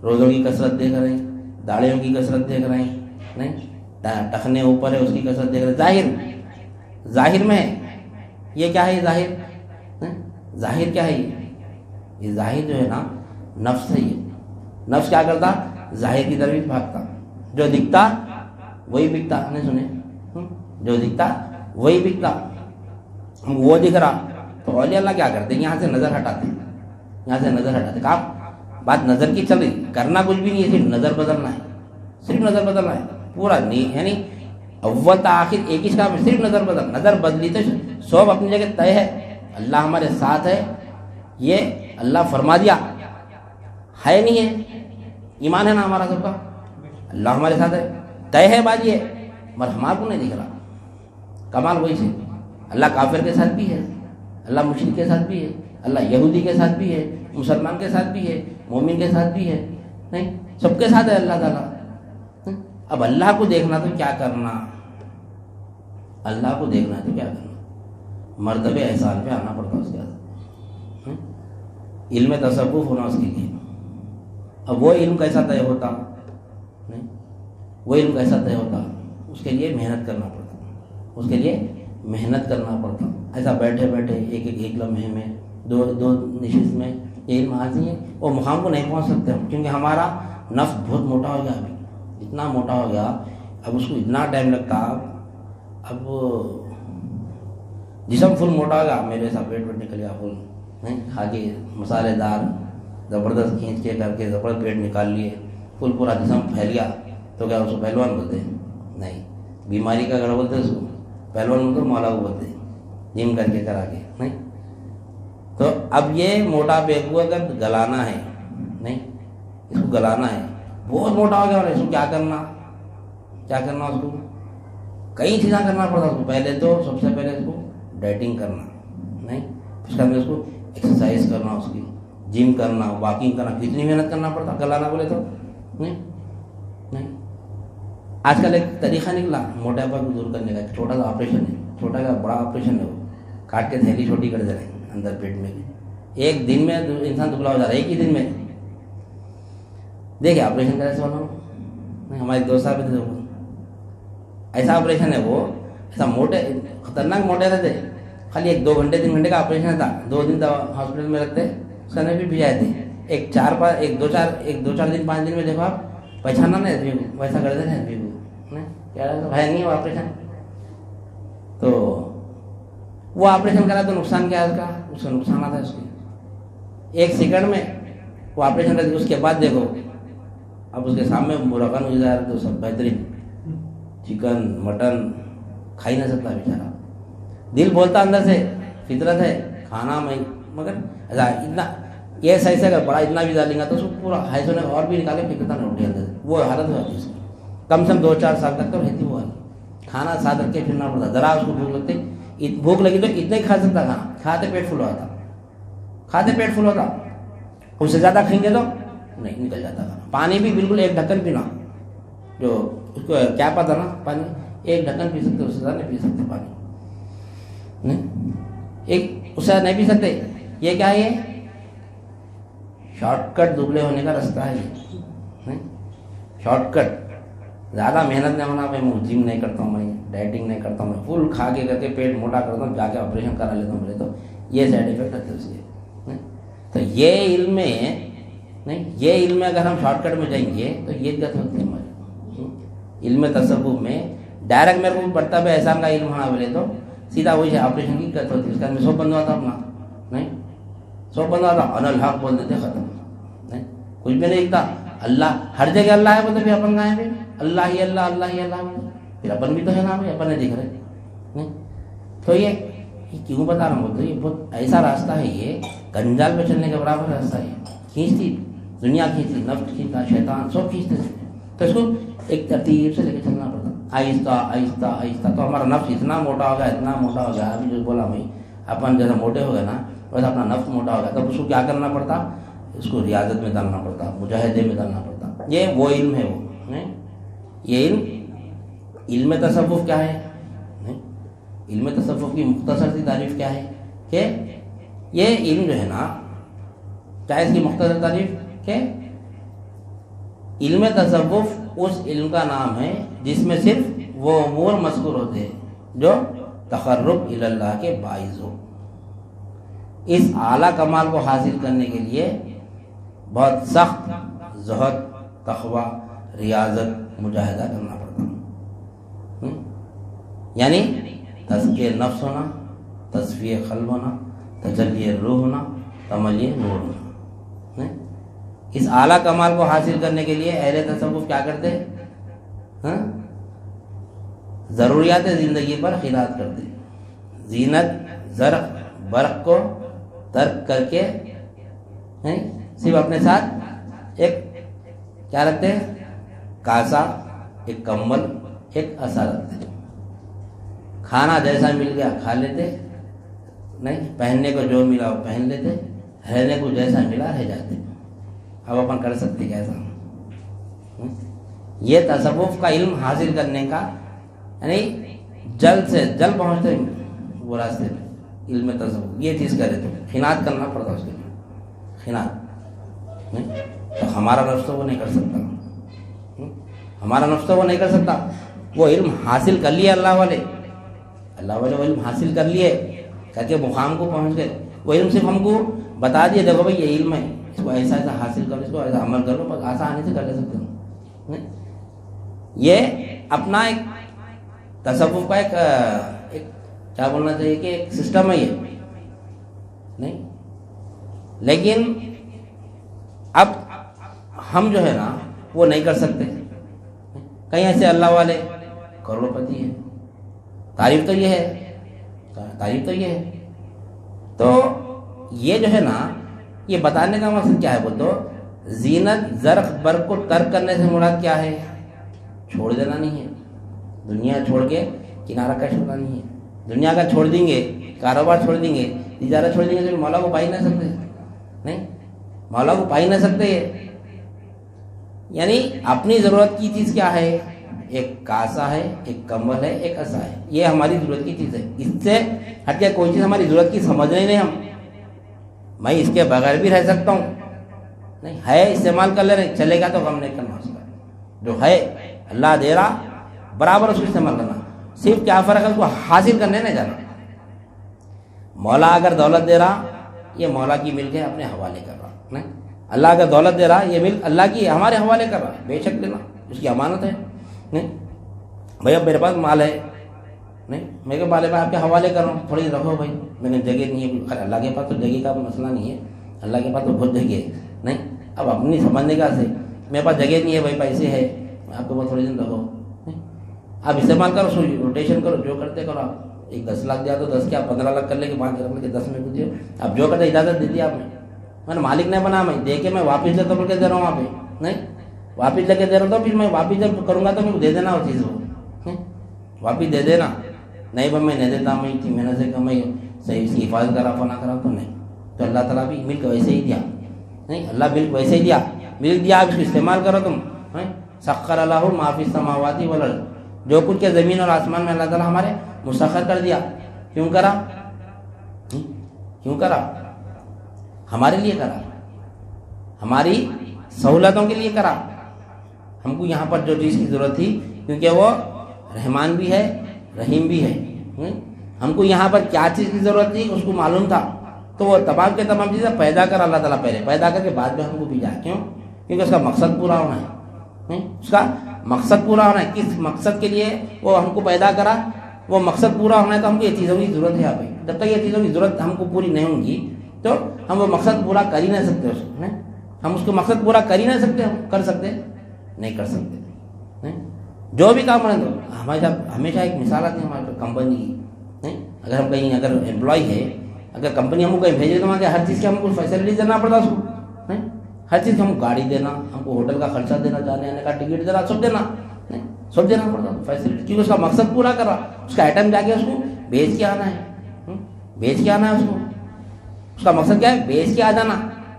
روزوں کی کثرت دیکھ رہے ہیں، داڑھیوں کی کثرت دیکھ رہے ہیں، نہیں ٹخنے اوپر ہے اس کی کثرت دیکھ رہے ہیں، ظاہر میں ہے۔ یہ کیا ہے؟ یہ ظاہر کیا ہے؟ یہ ظاہر جو ہے نا نفس ہے۔ یہ نفس کیا کرتا؟ ظاہر کی طرف بھاگتا، جو دکھتا وہی بکتا، نہیں سنے؟ جو دکھتا وہی بکتا، وہ دکھ رہا تو اولیاء اللہ کیا کرتے؟ یہاں سے نظر ہٹاتے، کہا بات نظر کی چل رہی، کرنا کچھ بھی نہیں ہے، صرف نظر بدلنا ہے، پورا نہیں، یعنی اول تا آخر ایک ہی کام ہے، صرف نظر بدلی تو سب اپنی جگہ طے ہے، اللہ ہمارے ساتھ ہے، یہ اللہ فرما دیا ہے، نہیں ہے؟ ایمان ہے نا ہمارا سب کا، اللہ ہمارے ساتھ ہے، طے ہے بات یہ، مگر ہمارے کو نہیں دکھ رہا۔ کمال وہی سے اللہ کافر کے ساتھ بھی ہے، اللہ مشرک کے ساتھ بھی ہے، اللہ یہودی کے ساتھ بھی ہے، مسلمان کے ساتھ بھی ہے، مومن کے ساتھ بھی ہے، نہیں سب کے ساتھ ہے اللہ تعالیٰ۔ اب اللہ کو دیکھنا تو کیا کرنا؟ مرتبہ احسان پہ آنا پڑتا اس کے بعد، علم تصوف ہونا اس کے لیے۔ اب وہ علم کیسا طے ہوتا؟ اس کے لیے محنت کرنا پڑتا، ایسا بیٹھے ایک لمحے میں دو نشست میں یہ علم حاصل ہے، وہ مقام کو نہیں پہنچ سکتے ہم، کیونکہ ہمارا نفس بہت موٹا ہو گیا، ابھی اتنا موٹا ہو گیا، اب اس کو اتنا ٹائم لگتا، اب جسم فل موٹا ہو گیا، میرے ایسا پیٹ نکل گیا فل، نہیں کھا کے مسالے دار زبردست کھینچ کے کر کے زبردست پیٹ نکال لیے، فل پورا جسم پھیل گیا، تو کیا اس کو پہلوان بولتے ہیں؟ نہیں، بیماری کا گڑھ بولتے ہیں اس کو، پہلوان بولتے مولا کو بولتے ہیں، جم کر کے کرا کے، نہیں۔ تو اب یہ موٹا بیگ کو اگر گلانا ہے، نہیں اس کو گلانا ہے، بہت موٹا ہو گیا، اور اس کو کیا کرنا اس کو کئی چیزیں کرنا پڑتا اس کو، پہلے تو سب سے پہلے اس کو ڈائٹنگ کرنا، نہیں اس کے اندر اس کو ایکسرسائز کرنا، اس کی جم کرنا، واکنگ کرنا، کتنی محنت کرنا پڑتا گلانا بولے تو، نہیں۔ آج کل ایک طریقہ نکلا موٹاپا کو دور کرنے کا، چھوٹا سا آپریشن ہے، چھوٹا کا بڑا آپریشن ہے، وہ کاٹ کے تھیلی چھوٹی کر دے رہے ہیں اندر پیٹ میں، ایک دن میں انسان دبلا ہو جا رہا ہے، ایک ہی دن میں۔ دیکھیں آپریشن کیسے ہونا، ہمارے دوست صاحب تھے، ایسا آپریشن ہے، وہ ایسا موٹے خطرناک موٹے رہتے، خالی 1-2 گھنٹے 3 گھنٹے کا آپریشن تھا، 2 دن ہاسپٹل میں رکھتے، اس کا بھی بھیجائے تھے، 1-2-4 دن 5 دن میں دیکھو آپ پہچانا نہیں، ویسا کرتے رہے کیا ہے نہیں وہ آپریشن۔ تو وہ آپریشن کرا تو نقصان کیا ہے اس کا نقصانات ہے اس کے، 1 سیکنڈ میں وہ آپریشن کر، اس کے بعد دیکھو اب اس کے سامنے مرغن ہو جائے تو سب بہترین چکن مٹن کھا ہی نہ سکتا بیچارہ، دل بولتا اندر سے فطرت ہے کھانا میں، مگر اتنا یہ صحیح سے اگر بڑا اتنا بھی ڈالیں گا تو اس کو پورا ہائی سونے اور بھی نکالے پھینکتا نہ اٹھے اندر، وہ حالت ہو جاتی ہے اس کی، کم سے کم 2-4 سال تک تو رہتی وہ حالت، کھانا ساتھ رکھ کے پھرنا پڑتا، ذرا اس کو بھوک لگی تو اتنا ہی کھا سکتا کھانا، کھاتے پیٹ فل ہوتا، اس سے زیادہ کھائیں گے تو نہیں نکل جاتا کھانا۔ پانی بھی بالکل 1 ڈھکن پینا، جو اس کو کیا پتا نا پانی 1 ڈھکن پی سکتے، اس سے زیادہ نہیں پی سکتے پانی، نہیں اس سے نہیں پی سکتے۔ یہ کیا ہے؟ شارٹ کٹ دبلے ہونے کا راستہ ہے، شارٹ کٹ. زیادہ محنت نہیں ہونا بھائی, میں جم نہیں کرتا ہوں, میں ڈائٹنگ نہیں کرتا ہوں, میں فل کھا کے کر کے پیٹ موٹا کرتا ہوں, جا کے آپریشن کرا لیتا ہوں, بولے تو یہ سائڈ افیکٹ ہے اس کے. تو یہ علم میں نہیں, یہ علم میں اگر ہم شارٹ کٹ میں جائیں گے تو یہ دقت ہوتی ہے ہماری. علم تصوف میں ڈائریکٹ میرے کو پڑتا ہے احسان کا علم ہونا بولے تو سیدھا وہی آپریشن کی دقت ہوتی ہے. اس کا میں 100 بندہ تھا اپنا, نہیں 100 بندہ تھا, ان الحق بول دیتے ختم. نہیں کچھ بھی نہیں دکھتا. اللہ ہر جگہ اللہ ہے بولتے, پھر اپن کہاں ہے, اللہ ہی اللہ, اللہ ہی اللہ, پھر اپن بھی تو ہے نا بھائی, اپن نہیں دکھ رہے. نہیں تو یہ کیوں بتا رہا ہوں بولتے, یہ بہت ایسا راستہ ہے, یہ گنجال پہ چلنے کے برابر راستہ ہے. کھینچتی دنیا, کھینچتی نفس کھینچتا, شیطان سب کھینچتے تھے. تو اس کو ایک ترتیب سے لے کے چلنا پڑتا, آہستہ آہستہ آہستہ. تو ہمارا نفس اتنا موٹا ہو گیا, اتنا موٹا ہو گیا, ابھی جو بولا میں اپن جیسا موٹے ہو گئے نا ویسا اپنا نفس موٹا ہو گیا. تب اس کو کیا کرنا پڑتا, اس کو ریاضت میں ڈالنا پڑتا, مجاہدے میں ڈالنا پڑتا. یہ وہ علم ہے وہ. یہ علم تصوف کیا ہے, علم تصوف کی مختصر سی تعریف کیا ہے کہ یہ علم جو ہے نا, کیا ہے اس کی مختصر تعریف کہ علم تصوف اس علم کا نام ہے جس میں صرف وہ امور مذکور ہوتے ہیں جو تقرب الی اللہ کے باعث ہو. اس اعلیٰ کمال کو حاصل کرنے کے لیے بہت سخت زہد, تقویٰ, ریاضت, مجاہدہ کرنا پڑتا. یعنی تزکیہ نفس ہونا, تصفیہ قلب ہونا, تجلی روح ہونا, تملی نور ہونا. اس اعلیٰ کمال کو حاصل کرنے کے لیے اہل تصوف کیا کرتے, ضروریات زندگی پر خیرات کرتے, زینت زرق برق کو ترک کر کے صرف اپنے ساتھ ایک کیا رکھتے, کاسا, ایک کمبل, ایک عصا رکھتے. کھانا جیسا مل گیا کھا لیتے, نہیں پہننے کو جو ملا وہ پہن لیتے, رہنے کو جیسا ملا رہ جاتے. اب اپن کر سکتے کیسا. یہ تصوف کا علم حاصل کرنے کا یعنی جلد سے جلد پہنچتے وہ راستے پہ. علم تصوف یہ چیز کرے تو خنات کرنا پڑتا اس کے لیے, خنات. تو ہمارا نفس تو وہ نہیں کر سکتا, ہمارا نفس تو وہ نہیں کر سکتا. وہ علم حاصل کر لیے اللہ والے, اللہ والے وہ علم حاصل کر لیے کر کے مقام کو پہنچ گئے. وہ علم صرف ہم کو بتا دیے, دیکھو بھائی یہ علم ہے, اس کو ایسا ایسا حاصل کرو, اس کو ایسا عمل کرو, بس آسانی سے کر لے سکتے ہو. یہ اپنا ایک تصوف کا ایک کیا بولنا چاہیے کہ ایک سسٹم ہے یہ, نہیں. لیکن اب ہم جو ہے نا وہ نہیں کر سکتے. کہیں ایسے اللہ والے کروڑوں پتی ہیں, تعریف تو یہ ہے, تعریف تو یہ ہے. تو یہ جو ہے نا یہ بتانے کا مقصد کیا ہے بول تو, زینت زرق برق کو ترک کرنے سے مراد کیا ہے, چھوڑ دینا نہیں ہے. دنیا چھوڑ کے کنارہ کش ہونا نہیں ہے. دنیا کا چھوڑ دیں گے, کاروبار چھوڑ دیں گے, تجارت چھوڑ دیں گے, تو مولا کو پا ہی نہ سکتے, نہیں مولا کو پا ہی نہ سکتے. یعنی اپنی ضرورت کی چیز کیا ہے, ایک کاسا ہے, ایک کمبل ہے, ایک عصا ہے. یہ ہماری ضرورت کی چیز ہے. اس سے ہٹ کے کوئی چیز ہماری ضرورت کی سمجھ نہیں ہم. میں اس کے بغیر بھی رہ سکتا ہوں, نہیں ہے استعمال کر لے رہے, چلے گا تو غم نہیں کرنا اس کا. جو ہے اللہ دے رہا برابر اس کو استعمال کرنا. صرف کیا فرق ہے, اس کو حاصل کرنے نہیں جانا. مولا اگر دولت دے رہا, یہ مولا کی ملک ہے, اپنے حوالے کر رہا. نہیں اللہ اگر دولت دے رہا, یہ ملک اللہ کی ہمارے حوالے کر رہا, بے شک لینا, اس کی امانت ہے. نہیں بھائی اب میرے پاس مال ہے, نہیں میں کہ مال میں آپ کے حوالے کر رہا ہوں, تھوڑی رکھو بھائی, میں نے جگہ نہیں ہے. اللہ کے پاس تو جگہ کا مسئلہ نہیں ہے, اللہ کے پاس تو بہت جگہ ہے. نہیں اب اپنی سمجھنے کا سے میرے پاس جگہ نہیں ہے بھائی, پیسے ہے, آپ کے پاس تھوڑی دن رکھو, آپ استعمال کرو, روٹیشن کرو, جو کرتے کرو. آپ ایک 10 لاکھ دیا تو 10 کیا 15 لاکھ کر لے کے 5 رکھ لے کے 10 میں کچھ دیو. آپ جو کرتے اجازت دے دی آپ نے مالک نہیں بنا, میں دے کے میں واپس لے کر کے دے رہا ہوں. آپ نہیں واپس لے کے دے رہا ہوں, تو پھر میں واپس جب کروں گا تو میں دے دینا وہ چیز, وہ واپس دے دینا. نہیں بھائی میں نہیں دیتا, میں اتنی محنت سے کمائی صحیح اس کی حفاظت کرا فنا کرا تو نہیں. تو اللہ تعالیٰ بھی ملک ویسے ہی دیا, نہیں اللہ ملک ویسے ہی دیا, ملک دیا, آپ اس کو استعمال کرو تم. سخر اللہ ما فی السماوات والارض, جو کچھ کے زمین اور آسمان میں اللہ تعالیٰ ہمارے مسخر کر دیا. کیوں کرا, کیوں کرا, ہمارے لیے کرا, ہماری سہولتوں کے لیے کرا. ہم کو یہاں پر جو چیز کی ضرورت تھی، کیونکہ وہ رحمان بھی ہے رحیم بھی ہے، ہم کو یہاں پر کیا چیز کی ضرورت تھی اس کو معلوم تھا، تو وہ تمام کے تمام چیزیں پیدا کر اللہ تعالیٰ، پہلے پیدا کر کے بعد میں ہم کو بھیجا. کیوں؟ کیونکہ اس کا مقصد پورا ہونا ہے. اس کا مقصد پورا ہونا ہے. کس مقصد کے لیے وہ ہم کو پیدا کرا؟ وہ مقصد پورا ہونا ہے. تو ہم کو یہ چیزوں کی ضرورت ہے. بھائی جب تک یہ چیزوں کی ضرورت ہم کو پوری نہیں ہوگی تو ہم وہ مقصد پورا کر ہی نہیں سکتے. ہم اس کو مقصد پورا کر ہی نہیں سکتے. کر سکتے نہیں کر سکتے. جو بھی کام کریں ہمارے ساتھ ہمیشہ ایک مثال آتی ہے ہمارے کمپنی کی. اگر ہم کہیں اگر امپلائی ہے، اگر کمپنی ہم کو کہیں بھیجے تو وہاں کے ہر چیز کی ہم کو فیسلٹی دینا پڑتا اس کو. ہر چیز کا ہم کو گاڑی دینا، ہم کو ہوٹل کا خرچہ دینا، جانے آنے کا ٹکٹ دینا، سب دینا، سب دینا پڑتا فیسلٹی. کیونکہ اس کا مقصد پورا کر رہا. اس کا آئٹم جا کے اس کو بیچ کے آنا ہے. بیچ کے آنا ہے اس کو. اس کا مقصد کیا ہے؟ بیچ کے آ جانا.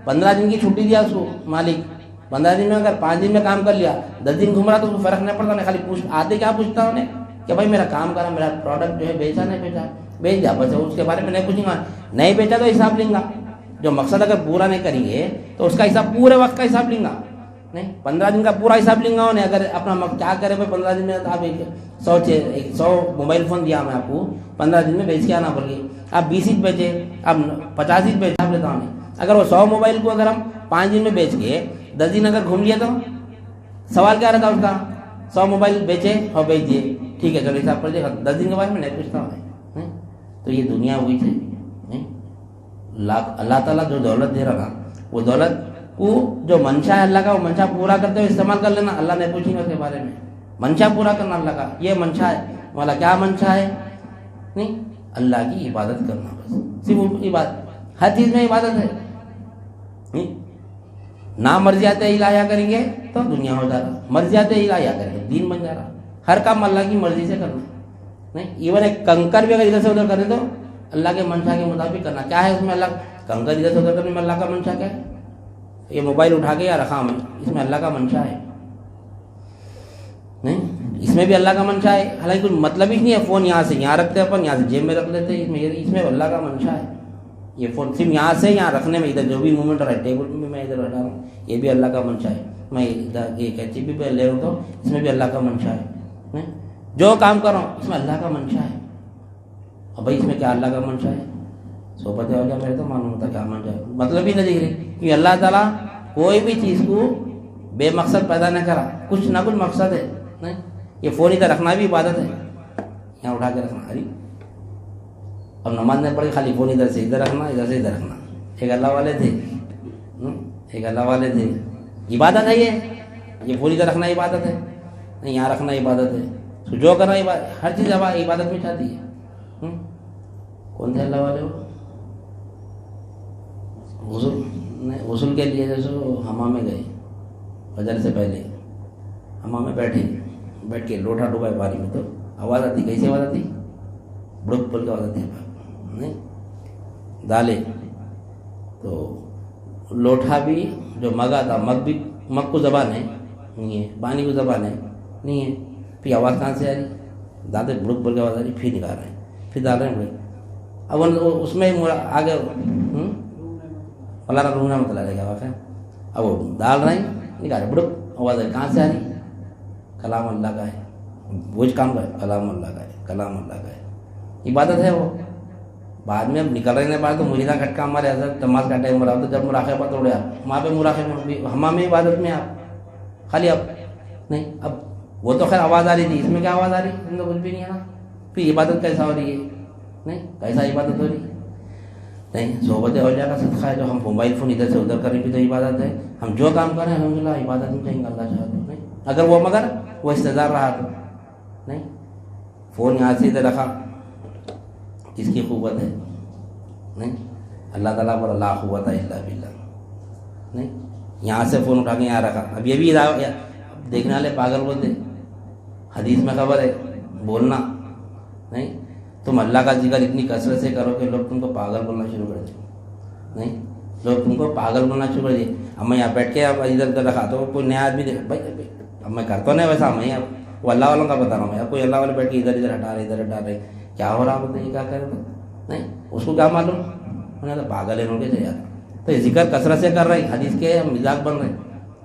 15 دن کی چھٹی دیا اس کو مالک. 15 دن میں اگر 5 دن میں کام کر لیا، 10 دن گھوم رہا تو اس کو فرق نہیں پڑتا. نہیں خالی آتے کیا پوچھتا انہیں کہ بھائی میرا کام کرا، میرا پروڈکٹ جو ہے بیچا نہیں بیچا، بیچ دیا بس. اس کے بارے میں نہیں پوچھیں گا. نہیں بیچا تو حساب لیں گا. جو مقصد اگر پورا نہیں کریں گے تو اس کا حساب پورے وقت کا حساب لیں گا. نہیں 15 دن کا پورا حساب لیں گا. انہیں اگر اپنا کیا کرے بھائی 15 دن میں آپ 100 موبائل فون دیا میں آپ کو 15 دن میں بیچ کے آنا پڑ گئی. آپ 20 ہی بیچے، اب 50 ہی بیچ لیتا ہوں. اگر وہ 100 موبائل کو اگر ہم 5 دن میں بیچ کے 10 دن اگر گھوم لیے تو سوال کیا رہتا اس کا؟ 100 موبائل بیچے اور بیچ دیے، ٹھیک ہے چلو حساب کر دیے. 10 دن کے بعد میں نہیں پوچھتا ہوں. تو یہ دنیا ہوئی تھی. اللہ تعالیٰ جو دولت دے رہا وہ دولت کو جو منشا ہے اللہ کا، وہ منشا پورا کرتے ہوئے استعمال کر لینا. اللہ نہیں پوچھیں گے اس کے بارے میں. منشا پورا کرنا اللہ کا، یہ منشا ہے. والا کیا منشا ہے؟ نہیں اللہ کی عبادت کرنا، بس صرف عبادت. ہر چیز میں عبادت ہے. نہ مرضیات الہیہ کریں گے تو دنیا ہو جا رہا، مرضیات الہیہ کریں گے دین بن جا رہا. ہر کام اللہ کی مرضی سے کرنا. نہیں ایون ایک کنکر بھی اگر ادھر سے ادھر کریں تو اللہ کے منشا کے مطابق کرنا. کیا ہے اس میں؟ اللہ کنکر ادھر سے ادھر کرنے میں اللہ کا منشا کیا ہے؟ یہ موبائل اٹھا کے یا رکھا میں، اس میں اللہ کا منشا ہے. نہیں اس میں بھی اللہ کا منشا ہے. حالانکہ کوئی مطلب ہی نہیں ہے. فون یہاں سے یہاں رکھتے اپن، یہاں سے جیب میں رکھ لیتے. اس میں اللہ کا منشا ہے. یہ فون صرف یہاں سے یہاں رکھنے میں، ادھر جو بھی موومنٹ رہا ہے ٹیبل میں میں ادھر ہٹا رہا ہوں، یہ بھی اللہ کا منشا ہے. میں ادھر یہ کینچی بھی لے رہا ہوں تو اس میں بھی اللہ کا منشا ہے. جو کام کر رہا ہوں اس میں اللہ کا منشا ہے. اب بھائی اس میں کیا اللہ کا منشا ہے؟ صحبت ہو جائے میرے تو معلوم ہوتا کیا منشا ہے. مطلب ہی نہیں دکھ رہی. کہ اللہ تعالیٰ کوئی بھی چیز کو بے مقصد پیدا نہ کرا، کچھ نہ کچھ مقصد ہے. نہیں یہ فون ادھر رکھنا بھی عبادت ہے. یہاں اٹھا کے رکھنا. ارے اب نماز نہیں پڑھی، خالی فون ادھر سے ادھر رکھنا، ادھر سے ادھر رکھنا. ایک اللہ والے تھے، ایک اللہ والے تھے. عبادت ہے یہ فون ادھر رکھنا عبادت ہے. نہیں یہاں رکھنا عبادت ہے. جو کرنا عبادت، ہر چیز عبادت میں چاہتی ہے. کون تھے اللہ والے؟ غسل کے لیے جیسے حمام میں گئے فجر سے پہلے، حمام میں بیٹھ کے لوٹا ڈوبائے پانی میں، تو آواز آتی. کیسی آواز آتی؟ بڑک بول کے آواز آتی ہے. نہیں ڈالے تو لوٹا بھی جو مگا تھا، مگ کو زبان ہے نہیں ہے، پانی کو زبان ہے نہیں ہے. پھر آواز کہاں سے آ رہی؟ دادے بڑک بول کے آواز آ رہی. پھر نکال رہے ہیں، پھر ڈال رہے ہیں. اب اس میں آگے فلانا رونا میں چلا رہے گا واقعہ. اب وہ ڈال رہے ہیں، نکال رہے بڑک آواز آ رہی. کہاں سے آ رہی؟ کلام اللہ کا ہے. وہ کام کا ہے، کلام اللہ کا ہے، کلام اللہ کا ہے. عبادت ہے وہ. بعد میں اب نکل رہے ہیں بعد تو مریدہ کھٹکا ہمارے حضرت نماز کا ٹائم ہو رہا تو جب مراقبہ توڑے آپ وہاں پہ مراقبہ ہمام میں عبادت میں آپ خالی. اب نہیں اب وہ تو خیر آواز آ رہی تھی، اس میں کیا آواز آ رہی؟ ان کو کچھ بھی نہیں ہے نا. پھر عبادت کیسا ہو رہی ہے؟ نہیں کیسا عبادت ہو رہی ہے؟ نہیں صحبت ہو جائے گا صدقہ ہے. جو ہم موبائل فون ادھر سے ادھر کریں بھی تو عبادت ہے. ہم جو کام کریں الحمد للہ عبادت میں چاہیں گے اللہ چاہتے. نہیں اگر وہ مگر وہ استدار رہا تو نہیں. فون یہاں سے ادھر رکھا، کس کی قوت ہے؟ نہیں اللہ تعالیٰ پر لا قوت الا باللہ. نہیں یہاں سے فون اٹھا کے یہاں رکھا. اب یہ بھی دیکھنے والے پاگل بولتے. حدیث میں خبر ہے بولنا نہیں. تم اللہ کا ذکر اتنی کثرت سے کرو کہ لوگ تم کو پاگل بولنا شروع کر دیں. نہیں لوگ تم کو پاگل بولنا شروع کر دیں. اب میں یہاں بیٹھ کے اب ادھر ادھر رکھا تو کوئی نیا آدمی دیکھا بھائی اب میں کرتا نہیں ویسا. میں اب وہ اللہ والوں کا بتا رہا ہوں. کوئی اللہ والے بیٹھ کے ادھر ادھر ہٹا رہے ادھر ہٹا رہے کیا ہو رہا بولتے یہ کیا کر رہے. نہیں اس کو کیا معلوم؟ انہیں تو پاگل ہے لوگ سے یار. تو یہ ذکر کثرت سے کر رہے، حدیث کے مزاج بن رہے.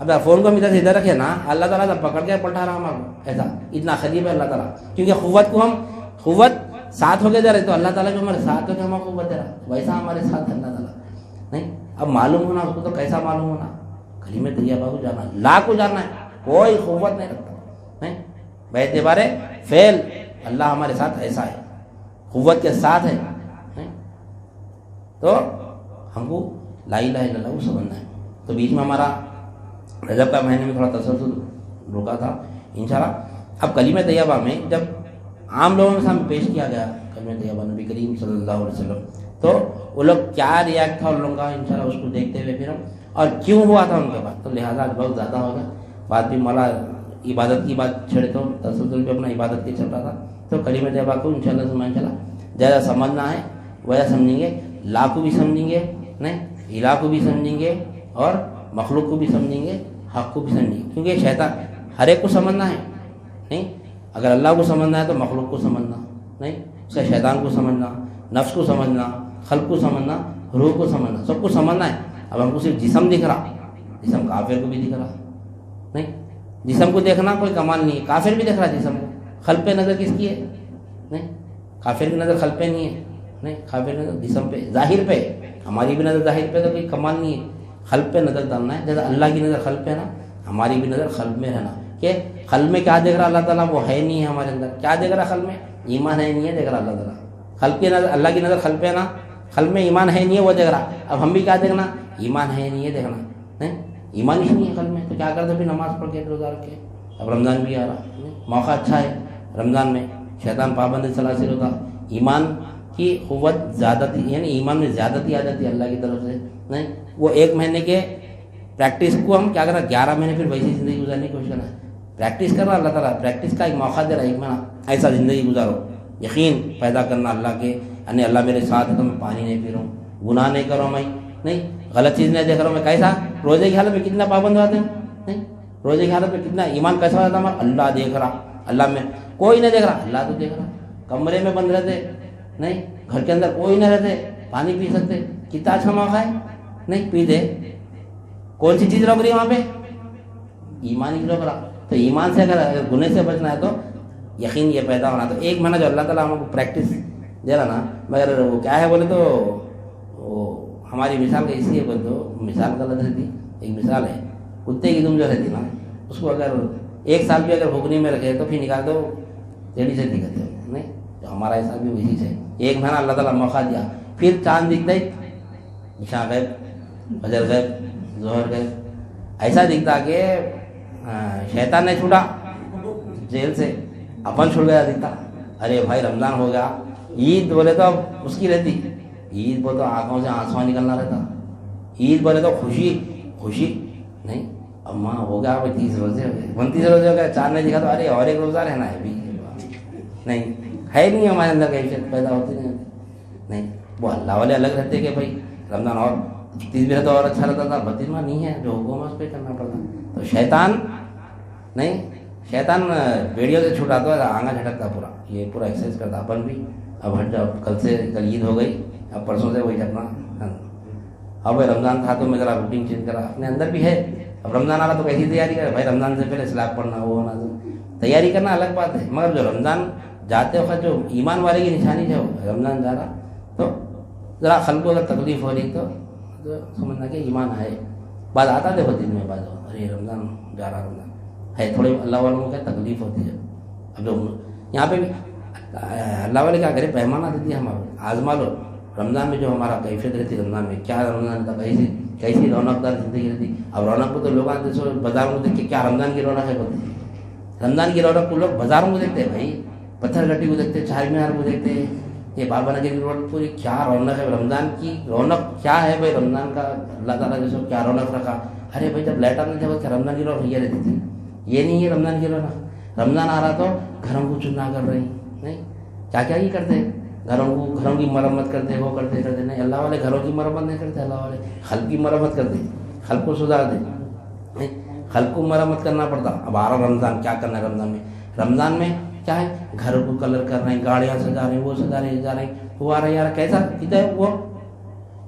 اب فون کو ہم ادھر سے ادھر رکھے نا, اللہ تعالیٰ تو پکڑ کے پلٹا رہا ہمارا, ایسا اتنا قریب ہے اللہ تعالیٰ, کیونکہ قوت ساتھ ہو کے دے رہے, تو اللہ تعالیٰ جو ہمارے ساتھ ہو کے ہمیں قوت دے رہا, ویسا ہمارے ساتھ ہے اللہ تعالیٰ. نہیں, اب معلوم ہونا اس کو, تو کیسا معلوم ہونا, کلمہ طیبہ کو جانا, لا کو جاننا ہے, کوئی قوت نہیں رکھتا. نہیں, باعتبار فعل اللہ ہمارے ساتھ ایسا ہے, قوت کے ساتھ ہے. تو ہم کو لا الہ الا اللہ کو سمجھنا ہے. تو بیچ میں ہمارا رجب کا مہینے میں تھوڑا تسلسل رکا تھا انشاءاللہ. اب کلمہ طیبہ میں جب عام لوگوں کے سامنے پیش کیا گیا کلمہ طیبہ نبی کریم صلی اللہ علیہ وسلم, تو وہ لوگ کیا ریاکٹ تھا ان لوگوں کا انشاءاللہ اس کو دیکھتے ہوئے پھر ہم, اور کیوں ہوا تھا ان کے بعد, تو لہٰذا بہت زیادہ ہو گیا. بعد بھی مولا عبادت کی بات چھڑے تو تسلسل بھی اپنا عبادت کی چل رہا تھا. تو کلمہ طیبہ کو انشاءاللہ زیادہ سمجھنا ہے, ویسا سمجھیں گے, لا کو بھی سمجھیں گے, نہیں الہ کو بھی سمجھیں گے, اور مخلوق کو بھی سمجھیں گے, حق کو بھی سمجھیں گے. کیونکہ شیطان ہر ایک کو سمجھنا ہے. نہیں, اگر اللہ کو سمجھنا ہے تو مخلوق کو سمجھنا, نہیں اس کا شیطان کو سمجھنا, نفس کو سمجھنا, خلق کو سمجھنا, روح کو سمجھنا, سب کو سمجھنا ہے. اب ہم کو صرف جسم دکھ رہا, جسم کافر کو بھی دکھ رہا. نہیں, جسم کو دیکھنا کوئی کمال نہیں ہے, کافر بھی دیکھ رہا جسم کو. خلق پہ نظر کس کی ہے؟ نہیں, کافر کی نظر خلق پہ نہیں ہے. نہیں, کافر نظر جسم پہ, ظاہر پہ. ہماری بھی نظر ظاہر پہ تو کوئی کمال نہیں ہے, خلق پہ نظر ڈالنا ہے. جیسا اللہ کی نظر خلق پہ ہے نا, ہماری بھی نظر خلق میں رہنا. کہ خلق میں کیا دیکھ رہا اللہ تعالیٰ, وہ ہے نہیں ہے ہمارے اندر. کیا دیکھ رہا خلق میں؟ ایمان ہے نہیں ہے دیکھ رہا اللہ تعالیٰ. خلق کی نظر, اللہ کی نظر خلق پہ ہے نا, خلق میں ایمان ہے نہیں ہے وہ دیکھ رہا. اب ہم بھی کیا دیکھنا, ایمان ہے نہیں ہے دیکھنا. نہیں, ایمان ہی نہیں ہے قلب میں, تو کیا کرتے پھر نماز پڑھ کے روزہ رکھ کے. اب رمضان بھی آ رہا, موقع اچھا ہے رمضان میں, شیطان پابند سلاسل ہوتا, ایمان کی قوت زیادتی, یعنی ایمان میں زیادتی آ جاتی ہے اللہ کی طرف سے. نہیں, وہ ایک مہینے کے پریکٹس کو ہم کیا کرنا, 11 مہینے پھر ویسی زندگی گزارنے کی کوشش کرنا ہے. پریکٹس کر رہا اللہ تعالیٰ, پریکٹس کا ایک موقع دے رہا ہے, ایک مہینہ ایسا زندگی گزارو. یقین پیدا کرنا اللہ کے, یعنی اللہ میرے ساتھ ہے تو میں پانی نہیں پی رہا ہوں, گناہ نہیں کر رہا ہوں میں, نہیں غلط چیز نہیں دیکھ رہا ہوں میں. کیسا روزے کی حالت میں کتنا پابند ہوتے ہیں, نہیں روزے کی حالت میں کتنا ایمان کیسا ہو جاتا ہمارا, اللہ دیکھ رہا, اللہ میں کوئی نہیں دیکھ رہا, اللہ تو دیکھ رہا. کمرے میں بند رہتے, نہیں گھر کے اندر کوئی نہ رہتے, پانی پی سکتے, کتنا اچھا موقع ہے. نہیں پیتے, کون سی چیز روک رہی ہے وہاں پہ, ایمان ہی روک رہا. تو ایمان سے اگر گناہ سے بچنا ہے تو یقین یہ پیدا ہونا. تو ایک مہینہ جو اللہ تعالیٰ ہم کو پریکٹس دے رہا نا, مگر وہ کیا ہے بولے تو وہ ہماری مثال کا اسی ہے بولے تو مثال غلط رہتی. ایک مثال ہے, کتے کی دم جو رہتی نا, اس کو اگر 1 سال بھی اگر بھگنی میں رکھے تو پھر نکال دو ٹیڑھی سے دکھتے ہیں. نہیں, تو ہمارا ایسا بھی وہی سے ایک مہینہ اللہ تعالیٰ موقع دیا, پھر چاند دکھتا ہے, عشاء غیب, فجر غیب, ظہر غیب, ایسا دکھتا کہ شیطان نے چھوٹا جیل سے, اپن چھوڑ گیا دکھتا. ارے بھائی رمضان ہو گیا, عید بولے تو اب اس کی رہتی, عید بولے تو آنکھوں سے آنسواں نکلنا رہتا. عید بولے تو خوشی نہیں, اب ماں ہو گیا بھائی 30 روزے ہو گئے, 29 روزے ہو گئے, 4 نہیں دکھا تو ارے اور ایک روزہ رہنا ہے بھی. نہیں ہے نہیں ہمارے اندر کیفیت پیدا ہوتی نہیں. وہ اللہ والے الگ رہتے کہ بھائی رمضان اور 30 بھی رہتا اور اچھا رہتا تھا, 32 میں نہیں ہے, جو حکم اس پہ کرنا پڑتا. تو شیطان نہیں, شیطان بیڑیوں سے چھوٹاتا ہے, آنگا جھٹکتا پورا, یہ پورا ایکسرسائز کرتا. اپن بھی اب ہٹ جاؤ, کل عید ہو گئی, اب پرسوں سے وہی جھٹنا. اب بھائی رمضان تھا تو میں ذرا روٹین چینج کرا, اپنے اندر بھی ہے. اب رمضان آ رہا تو کیسی تیاری کرے بھائی, رمضان سے پہلے سلاق پڑھنا, وہ ہونا, تیاری کرنا الگ بات ہے. مگر جو رمضان جاتے وقت جو ایمان والے کی نشانی جو رمضان جا رہا, تو ذرا خلق کو اگر تکلیف ہو رہی تو سمجھنا کہ ایمان ہے. بعد آتا دیکھو دن میں, بعد ارے رمضان جا رہا, رمضان ہے, تھوڑے اللہ والوں کو کیا تکلیف ہوتی ہے. اب جو یہاں پہ بھی اللہ والے کیا کرے, پیمانہ دیتی ہے ہمارے, آزما لو. رمضان میں جو ہمارا کیفیت رہتی, رمضان میں کیا رمضان تھا, کیسی رونق دار زندگی رہتی. اب رونق کو تو لوگ آتے سو بازاروں کو دیکھ کے, کیا رمضان کی رونق ہے بولتے, رمضان کی رونق کو لوگ بازاروں کو دیکھتے ہیں بھائی, پتھر گٹی کو دیکھتے, چار مینار کو دیکھتے, یہ بابا نگر کی روڈ پوری کیا رونق ہے. رمضان کی رونق کیا ہے بھائی, رمضان کا اللہ تعالیٰ جیسے کیا رونق رکھا. ارے بھائی جب لائٹ آنے جب رمضان کی رونق یہ رہتی تھی, یہ نہیں ہے رمضان کی رونق. رمضان آ رہا تو گھروں کو چنا کر رہی, نہیں کیا کیا یہ کرتے, گھروں کی مرمت کرتے, وہ کرتے نہیں. اللہ والے گھروں کی مرمت نہیں کرتے, اللہ والے خلق کی مرمت کرتے, خلق کو سدھار دے, خلق کو مرمت کرنا پڑتا. اب آ رہا رمضان, کیا کرنا ہے رمضان میں کیا ہے, گھر کو کلر کر رہے ہیں, گاڑیاں سجا رہے ہیں, وہ سجا رہے ہیں, وہ آ رہا ہے یار کیسا کتنا ہے وہ.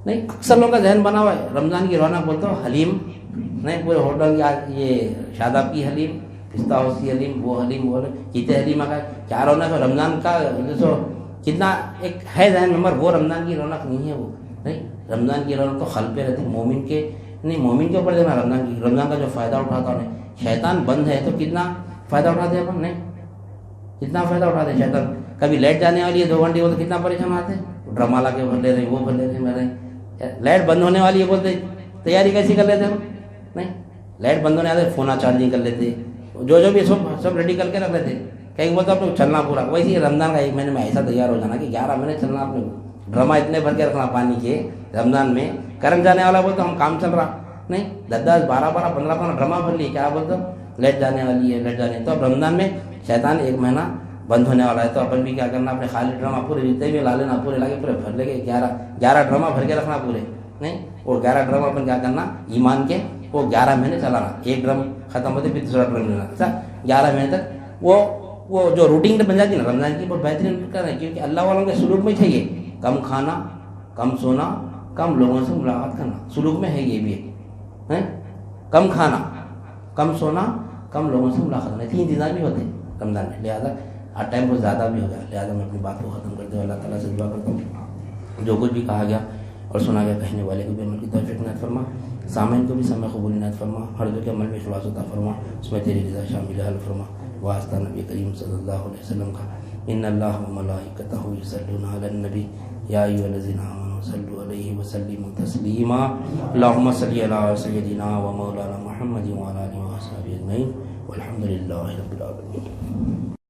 نہیں, اکثر لوگوں کا ذہن بنا ہوا ہے رمضان کی رونق بولتا ہو حلیم نہیں پورے ہوٹل کی یہ شاداب کی حلیم، پستہ ہاؤس کی حلیم، وہ حلیم، وہ کیتے حلیم آ کیا رونق ہے رمضان کا، جو کتنا ایک ہے ذہن میں، مگر وہ رمضان کی رونق نہیں ہے، وہ نہیں، رمضان کی رونق تو خل پہ رہتی، مومن کے نہیں، مومن کے اوپر دینا رمضان کا جو فائدہ اٹھاتا ہے، شیطان بند ہے تو کتنا فائدہ اٹھاتے ہیں اپن، نہیں کتنا فائدہ اٹھاتے ہیں شیطان، کبھی لائٹ جانے والی ہے 2 گھنٹے وہ تو کتنا پریشان آتے ہیں، ڈرما لا کے بھر لے رہے، وہ بھر لے رہے، میرے لائٹ بند ہونے والی ہے بولتے تیاری کیسی کر لیتے ہم، نہیں لائٹ بند ہونے والے فون چارجنگ کر لیتے، جو بھی سب ریڈی کر کے رکھ لیتے، کہیں بولتا اپنے چلنا پورا، ویسے رمضان کا 1 مہینے میں ایسا تیار ہو جانا کہ 11 مہینے چلنا، اپنے ڈرما اتنے بھر کے رکھنا پانی کے، رمضان میں کرنٹ جانے والا بولتا ہم کام چل رہا، نہیں 10 12 15 ڈرما بھر لیے، کیا بولتا لائٹ جانے والی ہے، لائٹ جانے، تو اب رمضان میں شیطان 1 مہینہ بند ہونے والا ہے، تو اپن بھی کیا کرنا، اپنے خالی ڈرما پورے جتنے بھی لا لینا، پورے لا کے پورے بھر لے کے 11 ڈرما بھر کے رکھنا پورے، نہیں اور 11 ڈرما اپن کیا کرنا ایمان کے، وہ 11 مہینے چلانا، 1 ڈرم ختم ہوتے پھر دوسرا ڈرم لینا، اچھا 11 مہینے تک وہ جو روٹین بن جاتی ہے نا رمضان کی، بہت بہترین کر رہے ہیں، کیونکہ اللہ والوں کے سلوک میں چاہیے کم کھانا، کم سونا، کم لوگوں سے ملاقات کرنا، سلوک میں ہے یہ بھی ہے، کم کھانا، کم سونا، کم لوگوں سے ملاقات کرنا، 3 چیزیں بھی ہوتے ہیں رمضان میں، لہٰذا ہر ٹائم بہت زیادہ بھی ہو گیا، لہٰذا میں اپنی بات کو ختم کرتے ہوئے اللہ تعالیٰ سے دعا کرتا ہوں جو کچھ بھی کہا گیا اور سنا گیا کہنے والے کو بھی عمل کی توفیق عنایت فرما، سامعین کو بھی سمع قبول عنایت فرما، ہر جو کے عمل میں اخلاص عطا فرما، اس میں تیری رضا شامل حل فرما، واسطہ نبی کریم صلی اللہ علیہ وسلم کا، ان اللہ و ملائکتہ یصلون علی النبی یا ایھا الذین آمنوا صلوا علیہ وسلموا تسلیما، اللہم صل علی سیدنا و مولانا محمد وعلی آلہ وصحبہ اجمعین والحمد للہ رب العالمین۔